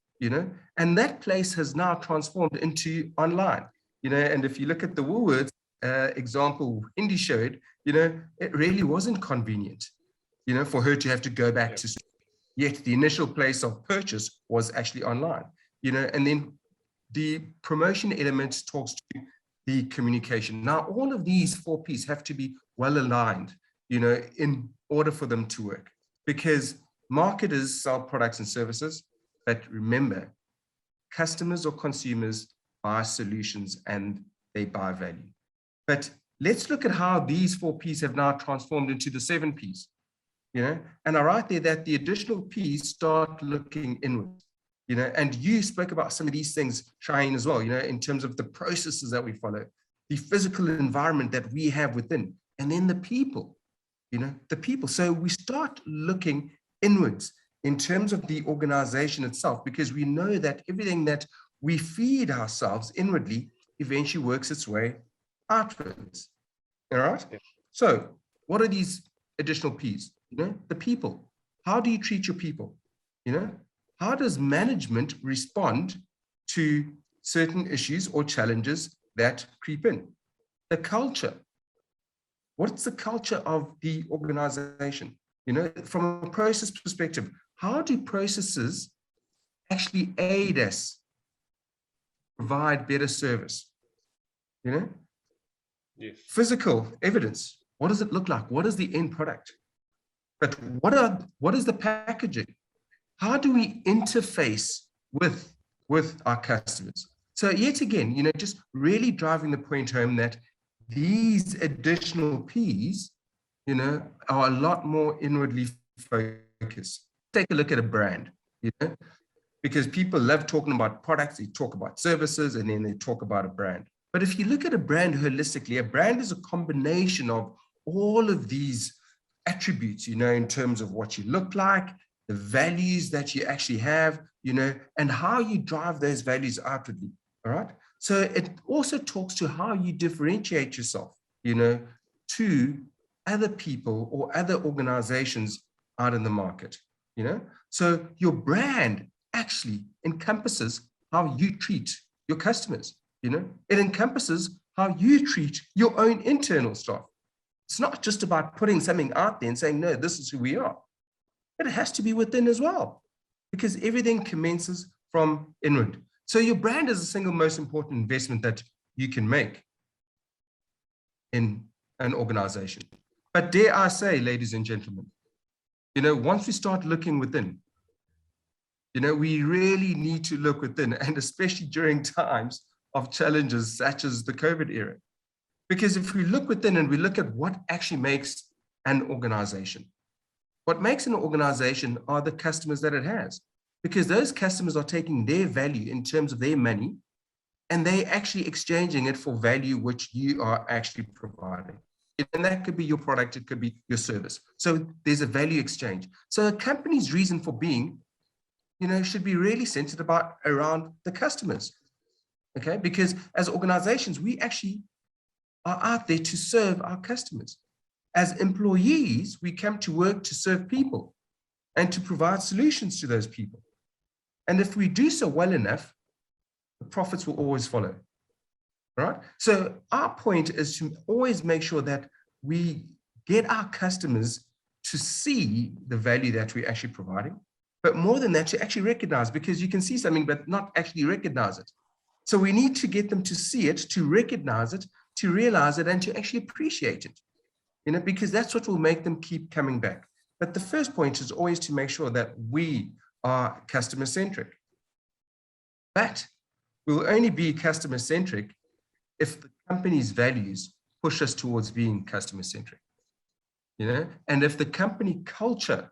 C: and that place has now transformed into online, and if you look at the Woolworths example Wendy showed, it really wasn't convenient, for her to have to go back to store. Yet the initial place of purchase was actually online, and then the promotion element talks to the communication. Now, all of these 4 Ps have to be well aligned, in order for them to work, because marketers sell products and services, but remember, customers or consumers buy solutions and they buy value. But let's look at how these 4 Ps have now transformed into the 7 Ps. And I write there that the additional Ps start looking inward. And you spoke about some of these things, Shahiem, as well, in terms of the processes that we follow, the physical environment that we have within, and then the people, the people. So we start looking inwards in terms of the organization itself, because we know that everything that we feed ourselves inwardly eventually works its way outwards. All right. So what are these additional Ps? The people. How do you treat your people? How does management respond to certain issues or challenges that creep in? The culture. What's the culture of the organization? From a process perspective, how do processes actually aid us provide better service?
A: Yes.
C: Physical evidence. What does it look like? What is the end product? But what is the packaging? How do we interface with our customers? So yet again, just really driving the point home that these additional Ps, are a lot more inwardly focused. Take a look at a brand, because people love talking about products, they talk about services, and then they talk about a brand. But if you look at a brand holistically, a brand is a combination of all of these attributes, in terms of what you look like, the values that you actually have, and how you drive those values outwardly, all right? So it also talks to how you differentiate yourself, to other people or other organizations out in the market, So your brand actually encompasses how you treat your customers, It encompasses how you treat your own internal staff. It's not just about putting something out there and saying, no, this is who we are. But it has to be within as well, because everything commences from inward. So your brand is the single most important investment that you can make in an organization. But dare I say, ladies and gentlemen, once we start looking within, we really need to look within, and especially during times of challenges such as the COVID era. Because if we look within and we look at what actually makes an organization, what makes an organization are the customers that it has, because those customers are taking their value in terms of their money, and they actually exchanging it for value which you are actually providing. And that could be your product, it could be your service. So there's a value exchange. So a company's reason for being, should be really centered around the customers. Okay, because as organizations, we actually are out there to serve our customers. As employees, we come to work to serve people and to provide solutions to those people. And if we do so well enough, the profits will always follow. Right? So our point is to always make sure that we get our customers to see the value that we're actually providing, but more than that, to actually recognize, because you can see something, but not actually recognize it. So we need to get them to see it, to recognize it, to realize it, and to actually appreciate it, because that's what will make them keep coming back. But the first point is always to make sure that we are customer-centric. But we'll only be customer-centric if the company's values push us towards being customer-centric, and if the company culture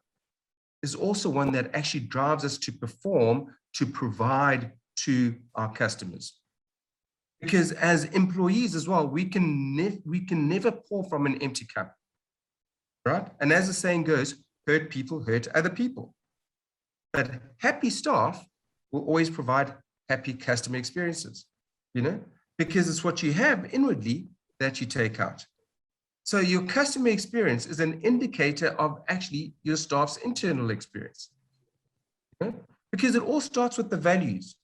C: is also one that actually drives us to perform, to provide to our customers. Because as employees as well, we can never pour from an empty cup, right? And as the saying goes, hurt people hurt other people. But happy staff will always provide happy customer experiences, because it's what you have inwardly that you take out. So your customer experience is an indicator of actually your staff's internal experience, because it all starts with the values.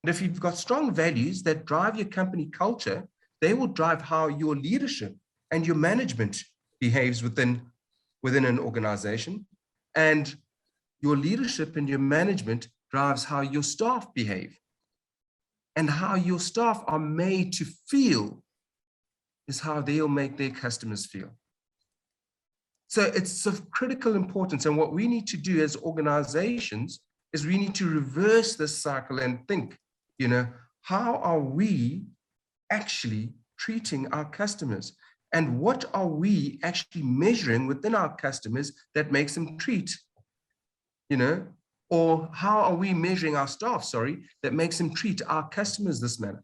C: And if you've got strong values that drive your company culture, they will drive how your leadership and your management behaves within an organization. And your leadership and your management drives how your staff behave. And how your staff are made to feel is how they'll make their customers feel. So it's of critical importance. And what we need to do as organizations is we need to reverse this cycle and think, how are we actually treating our customers? And what are we actually measuring within our customers that makes them treat, or how are we measuring our staff, that makes them treat our customers this manner?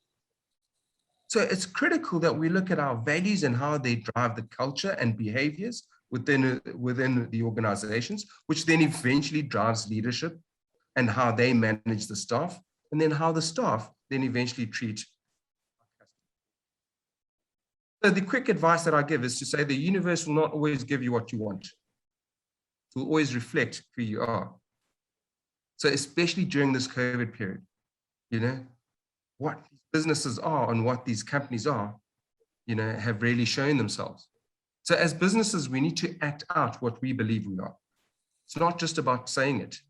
C: So it's critical that we look at our values and how they drive the culture and behaviors within the organizations, which then eventually drives leadership and how they manage the staff, and then how the staff then eventually treat our customers. So the quick advice that I give is to say the universe will not always give you what you want. It will always reflect who you are. So especially during this COVID period, what these businesses are and what these companies are, have really shown themselves. So as businesses, we need to act out what we believe we are. It's not just about saying it,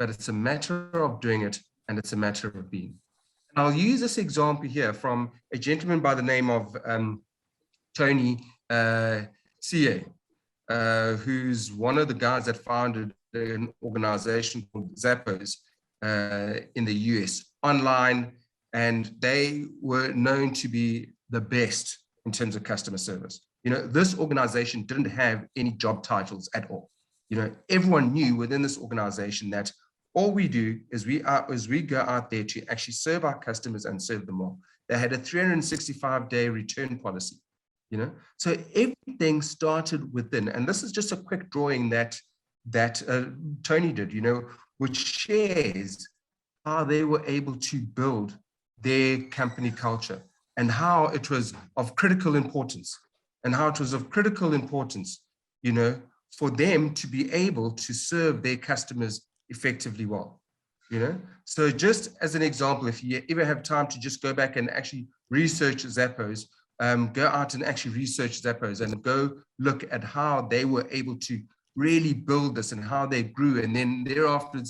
C: but it's a matter of doing it, and it's a matter of being. And I'll use this example here from a gentleman by the name of Tony Cie, who's one of the guys that founded an organization called Zappos in the US, online, and they were known to be the best in terms of customer service. This organization didn't have any job titles at all. Everyone knew within this organization that all we do is we go out there to actually serve our customers and serve them all. They had a 365-day return policy. So everything started within, and this is just a quick drawing that Tony did, which shares how they were able to build their company culture and how it was of critical importance, for them to be able to serve their customers effectively well. So just as an example, if you ever have time to just go back and actually research Zappos, go out and actually research Zappos and go look at how they were able to really build this and how they grew. And then thereafter,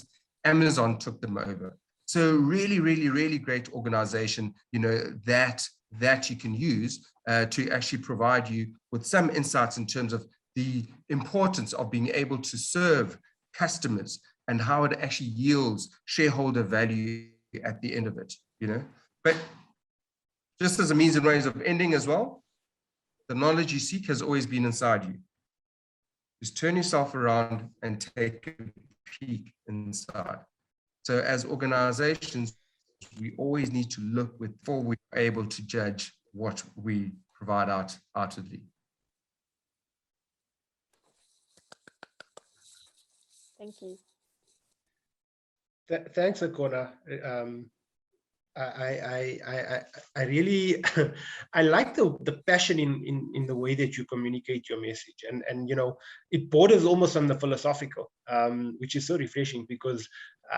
C: Amazon took them over. So really, really, really great organization, you know, that you can use to actually provide you with some insights in terms of the importance of being able to serve customers and how it actually yields shareholder value at the end of it, you know. But just as a means and ways of ending as well, the knowledge you seek has always been inside you. Just turn yourself around and take a peek inside. So as organizations, we always need to look before we're able to judge what we provide out outwardly.
B: Thank you.
A: Thanks, Akona. I really I like the passion in the way that you communicate your message, and you know, it borders almost on the philosophical, which is so refreshing, because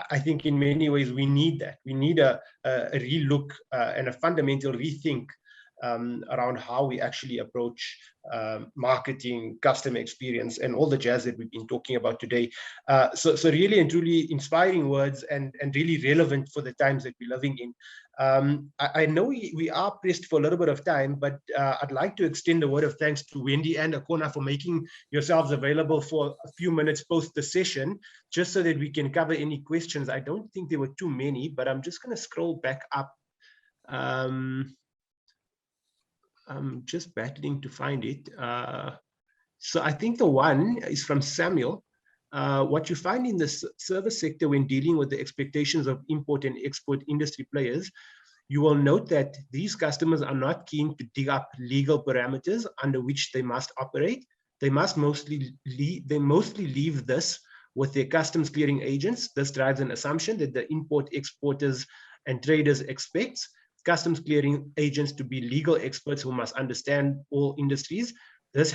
A: I think in many ways we need that. We need a relook and a fundamental rethink around how we actually approach marketing, customer experience, and all the jazz that we've been talking about today. So really and truly inspiring words, and really relevant for the times that we're living in. I know we are pressed for a little bit of time, but I'd like to extend a word of thanks to Wendy and Akona for making yourselves available for a few minutes post the session, just so that we can cover any questions. I don't think there were too many, but I'm just going to scroll back up. I'm just battling to find it. So I think the one is from Samuel. What you find in the service sector when dealing with the expectations of import and export industry players, you will note that these customers are not keen to dig up legal parameters under which they must operate. They mostly leave this with their customs clearing agents. This drives an assumption that the import exporters and traders expect customs clearing agents to be legal experts who must understand all industries. This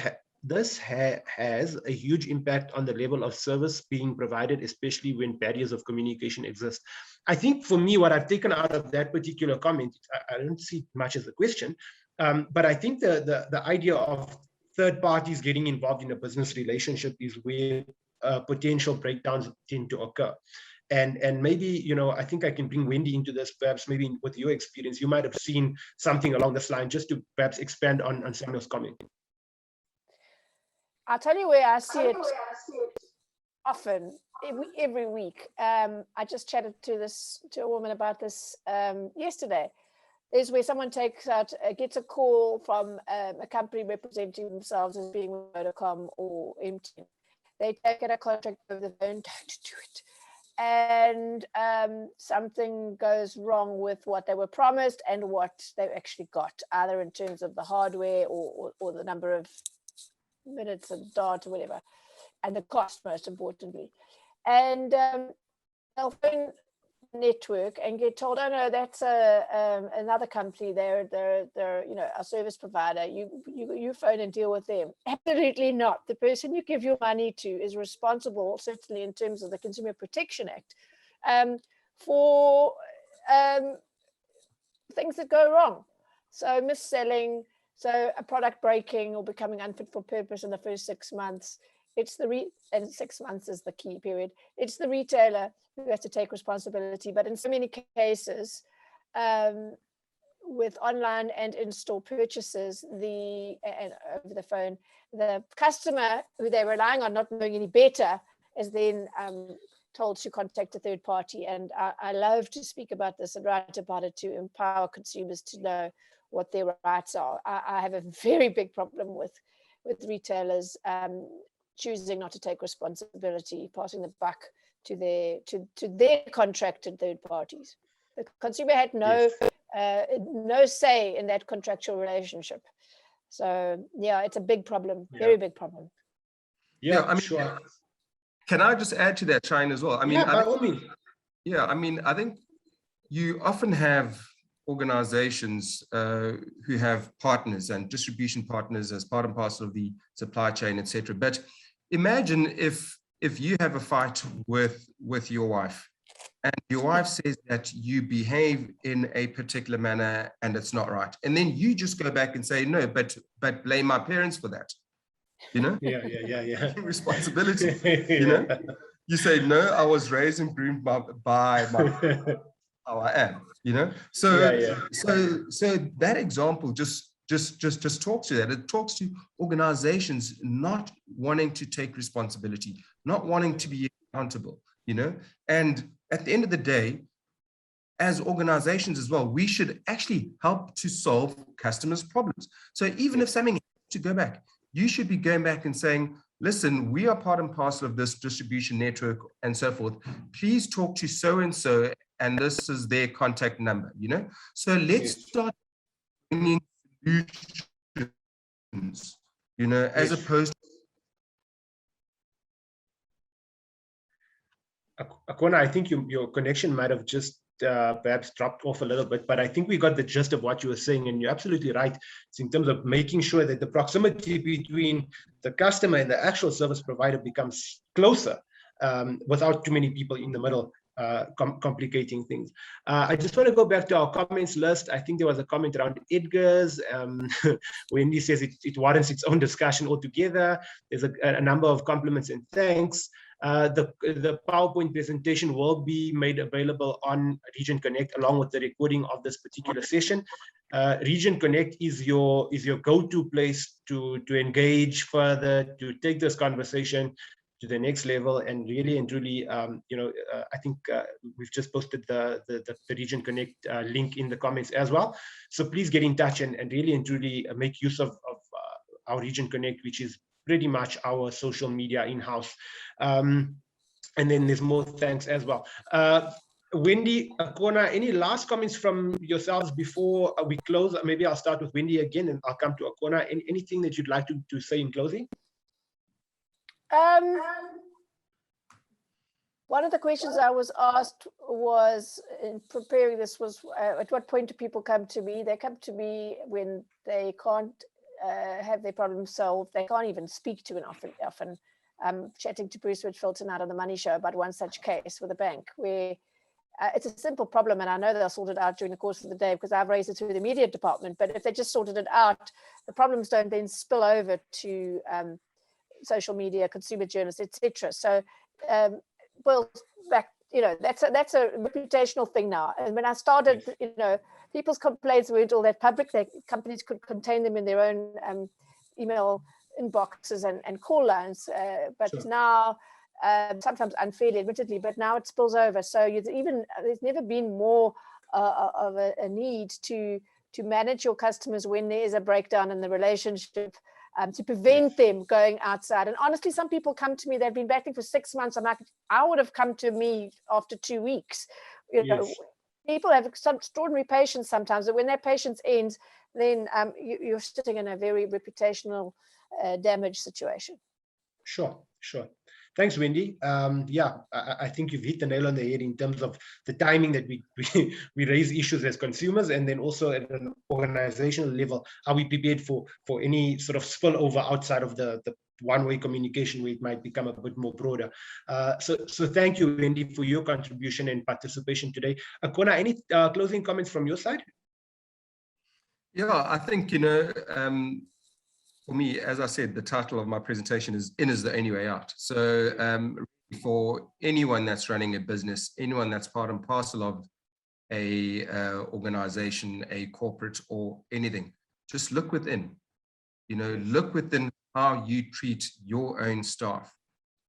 A: has a huge impact on the level of service being provided, especially when barriers of communication exist. I think for me, what I've taken out of that particular comment, I don't see much as a question, but I think the idea of third parties getting involved in a business relationship is where potential breakdowns tend to occur. And maybe, you know, I think I can bring Wendy into this, perhaps maybe with your experience. You might have seen something along this line, just to perhaps expand on Samuel's comment.
B: I'll tell you where I see it often, every week. I just chatted to a woman about this yesterday. Is where someone gets a call from a company representing themselves as being Vodacom or MTN. They take out a contract over the phone, don't do it. And something goes wrong with what they were promised and what they actually got, either in terms of the hardware or the number of minutes of data or whatever, and the cost, most importantly. And they'll phone network and get told, oh no, that's another company. They're you know, a service provider. You phone and deal with them. Absolutely not. The person you give your money to is responsible, certainly in terms of the Consumer Protection Act, for things that go wrong. So mis-selling, so a product breaking or becoming unfit for purpose in the first 6 months. And 6 months is the key period. It's the retailer who has to take responsibility. But in so many cases, with online and in-store purchases, and over the phone, the customer who they're relying on not knowing any better is then told to contact a third party. And I love to speak about this and write about it to empower consumers to know what their rights are. I have a very big problem with retailers choosing not to take responsibility, passing the buck to their contracted third parties. The consumer had no say in that contractual relationship. So yeah, it's a big problem, very big problem.
A: Yeah,
C: I mean,
A: sure.
C: Can I just add to that, Shahiem, as well? I mean,
A: yeah, by all means.
C: Yeah, I mean, I think you often have organizations who have partners and distribution partners as part and parcel of the supply chain, etc. But imagine if you have a fight with your wife and your wife says that you behave in a particular manner and it's not right. And then you just go back and say, no, but blame my parents for that. You know?
A: Yeah.
C: Responsibility, you know? You say, no, I was raised and groomed by how I am, you know? So that example just talks to that. It talks to organizations not wanting to take responsibility, not wanting to be accountable, you know? And at the end of the day, as organizations as well, we should actually help to solve customers' problems. So even if something to go back, you should be going back and saying, listen, we are part and parcel of this distribution network and so forth. Please talk to so-and-so, and this is their contact number, you know? So let's start bringing solutions, you know, as opposed to...
A: Akona, I think your connection might have just perhaps dropped off a little bit, but I think we got the gist of what you were saying, and you're absolutely right. It's in terms of making sure that the proximity between the customer and the actual service provider becomes closer without too many people in the middle complicating things. I just want to go back to our comments list. I think there was a comment around Edgar's. Wendy says it warrants its own discussion altogether. There's a number of compliments and thanks. The PowerPoint presentation will be made available on Regent Connect along with the recording of this particular session. Regent Connect is your go-to place to engage further, to take this conversation to the next level, and really and truly, I think we've just posted the Regent Connect link in the comments as well. So please get in touch and really and truly make use of our Regent Connect, which is pretty much our social media in-house. And then there's more thanks as well. Wendy, Akona, any last comments from yourselves before we close? Maybe I'll start with Wendy again, and I'll come to Akona. Anything that you'd like to say in closing?
B: One of the questions I was asked was, in preparing this, was at what point do people come to me? They come to me when they can't have their problem solved. They can't even speak to an often. I'm chatting to Bruce Whitfield tonight on the Money Show about one such case with a bank where it's a simple problem, and I know they'll sort it out during the course of the day because I've raised it through the media department. But if they just sorted it out, the problems don't then spill over to social media, consumer journalists, etc. So, well, back, that's a reputational thing now. And when I started, people's complaints weren't all that public. Companies could contain them in their own email inboxes and call lines. But sure. Now, sometimes unfairly, admittedly, but now it spills over. So there's never been more of a need to manage your customers when there is a breakdown in the relationship, to prevent them going outside. And honestly, some people come to me, they've been battling for 6 months. I'm like, I would have come to me after 2 weeks. People have some extraordinary patience sometimes, but when that patience ends, then you're sitting in a very reputational damage situation. Sure.
A: Thanks, Wendy. I think you've hit the nail on the head in terms of the timing that we raise issues as consumers, and then also at an organizational level, are we prepared for any sort of spillover outside of the one-way communication where it might become a bit more broader. So thank you, Wendy, for your contribution and participation today. Akona, any closing comments from your side?
C: Yeah, I think, for me, as I said, the title of my presentation is "In is the Only Way Out." So for anyone that's running a business, anyone that's part and parcel of a organization, a corporate or anything, just look within, look within how you treat your own staff,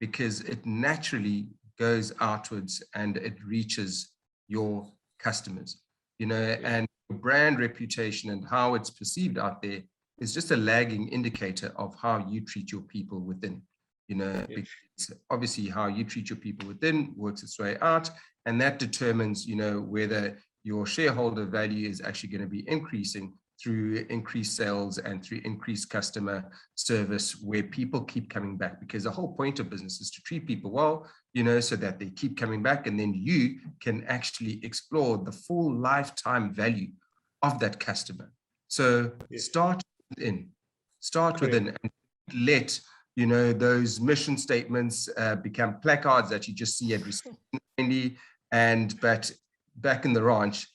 C: because it naturally goes outwards and it reaches your customers, and brand reputation and how it's perceived out there is just a lagging indicator of how you treat your people within, because obviously how you treat your people within works its way out, and that determines, whether your shareholder value is actually going to be increasing through increased sales and through increased customer service, where people keep coming back, because the whole point of business is to treat people well, so that they keep coming back, and then you can actually explore the full lifetime value of that customer. So start within and let those mission statements become placards that you just see every Sunday, But back in the ranch,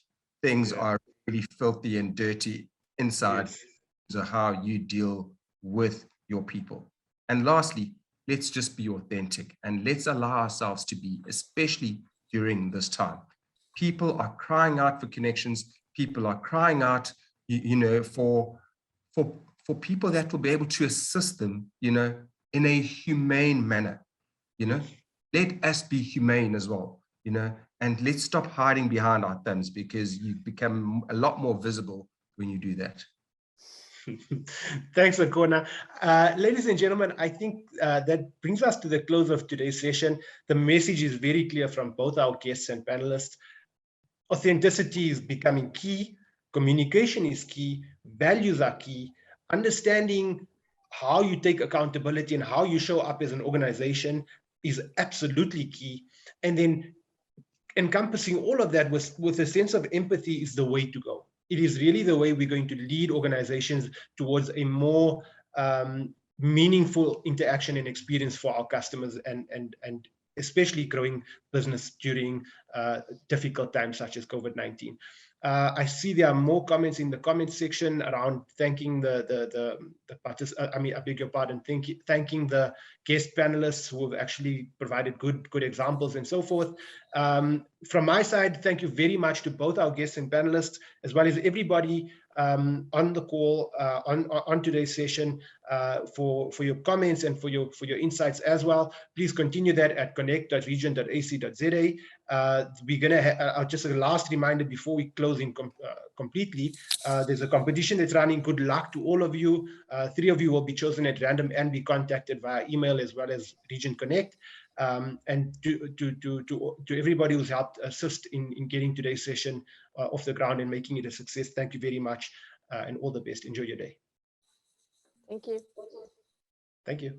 C: things
A: Yeah.
C: are really filthy and dirty inside.
A: Yes.
C: So how you deal with your people. And lastly, let's just be authentic and let's allow ourselves to be, especially during this time. People are crying out for connections. People are crying out, for people that will be able to assist them, in a humane manner.
A: Yes.
C: Let us be humane as well, and let's stop hiding behind our thumbs, because you become a lot more visible when you do that.
A: Thanks, Akona. Ladies and gentlemen, I think that brings us to the close of today's session. The message is very clear from both our guests and panelists. Authenticity is becoming key. Communication is key. Values are key. Understanding how you take accountability and how you show up as an organization is absolutely key. And then encompassing all of that with a sense of empathy is the way to go. It is really the way we're going to lead organizations towards a more meaningful interaction and experience for our customers, and especially growing business during difficult times such as COVID-19. I see there are more comments in the comments section around thanking the participants. I beg your pardon, thanking the guest panelists who have actually provided good examples and so forth. From my side, thank you very much to both our guests and panelists, as well as everybody on the call on today's session, for your comments and for your insights as well. Please continue that at connect.regent.ac.za. We're gonna just a last reminder before we close in completely. There's a competition that's running. Good luck to all of you. 3 of you will be chosen at random and be contacted via email as well as Regent Connect. And to everybody who's helped assist in getting today's session off the ground and making it a success, thank you very much, and all the best. Enjoy your day.
B: Thank you.
A: Thank you.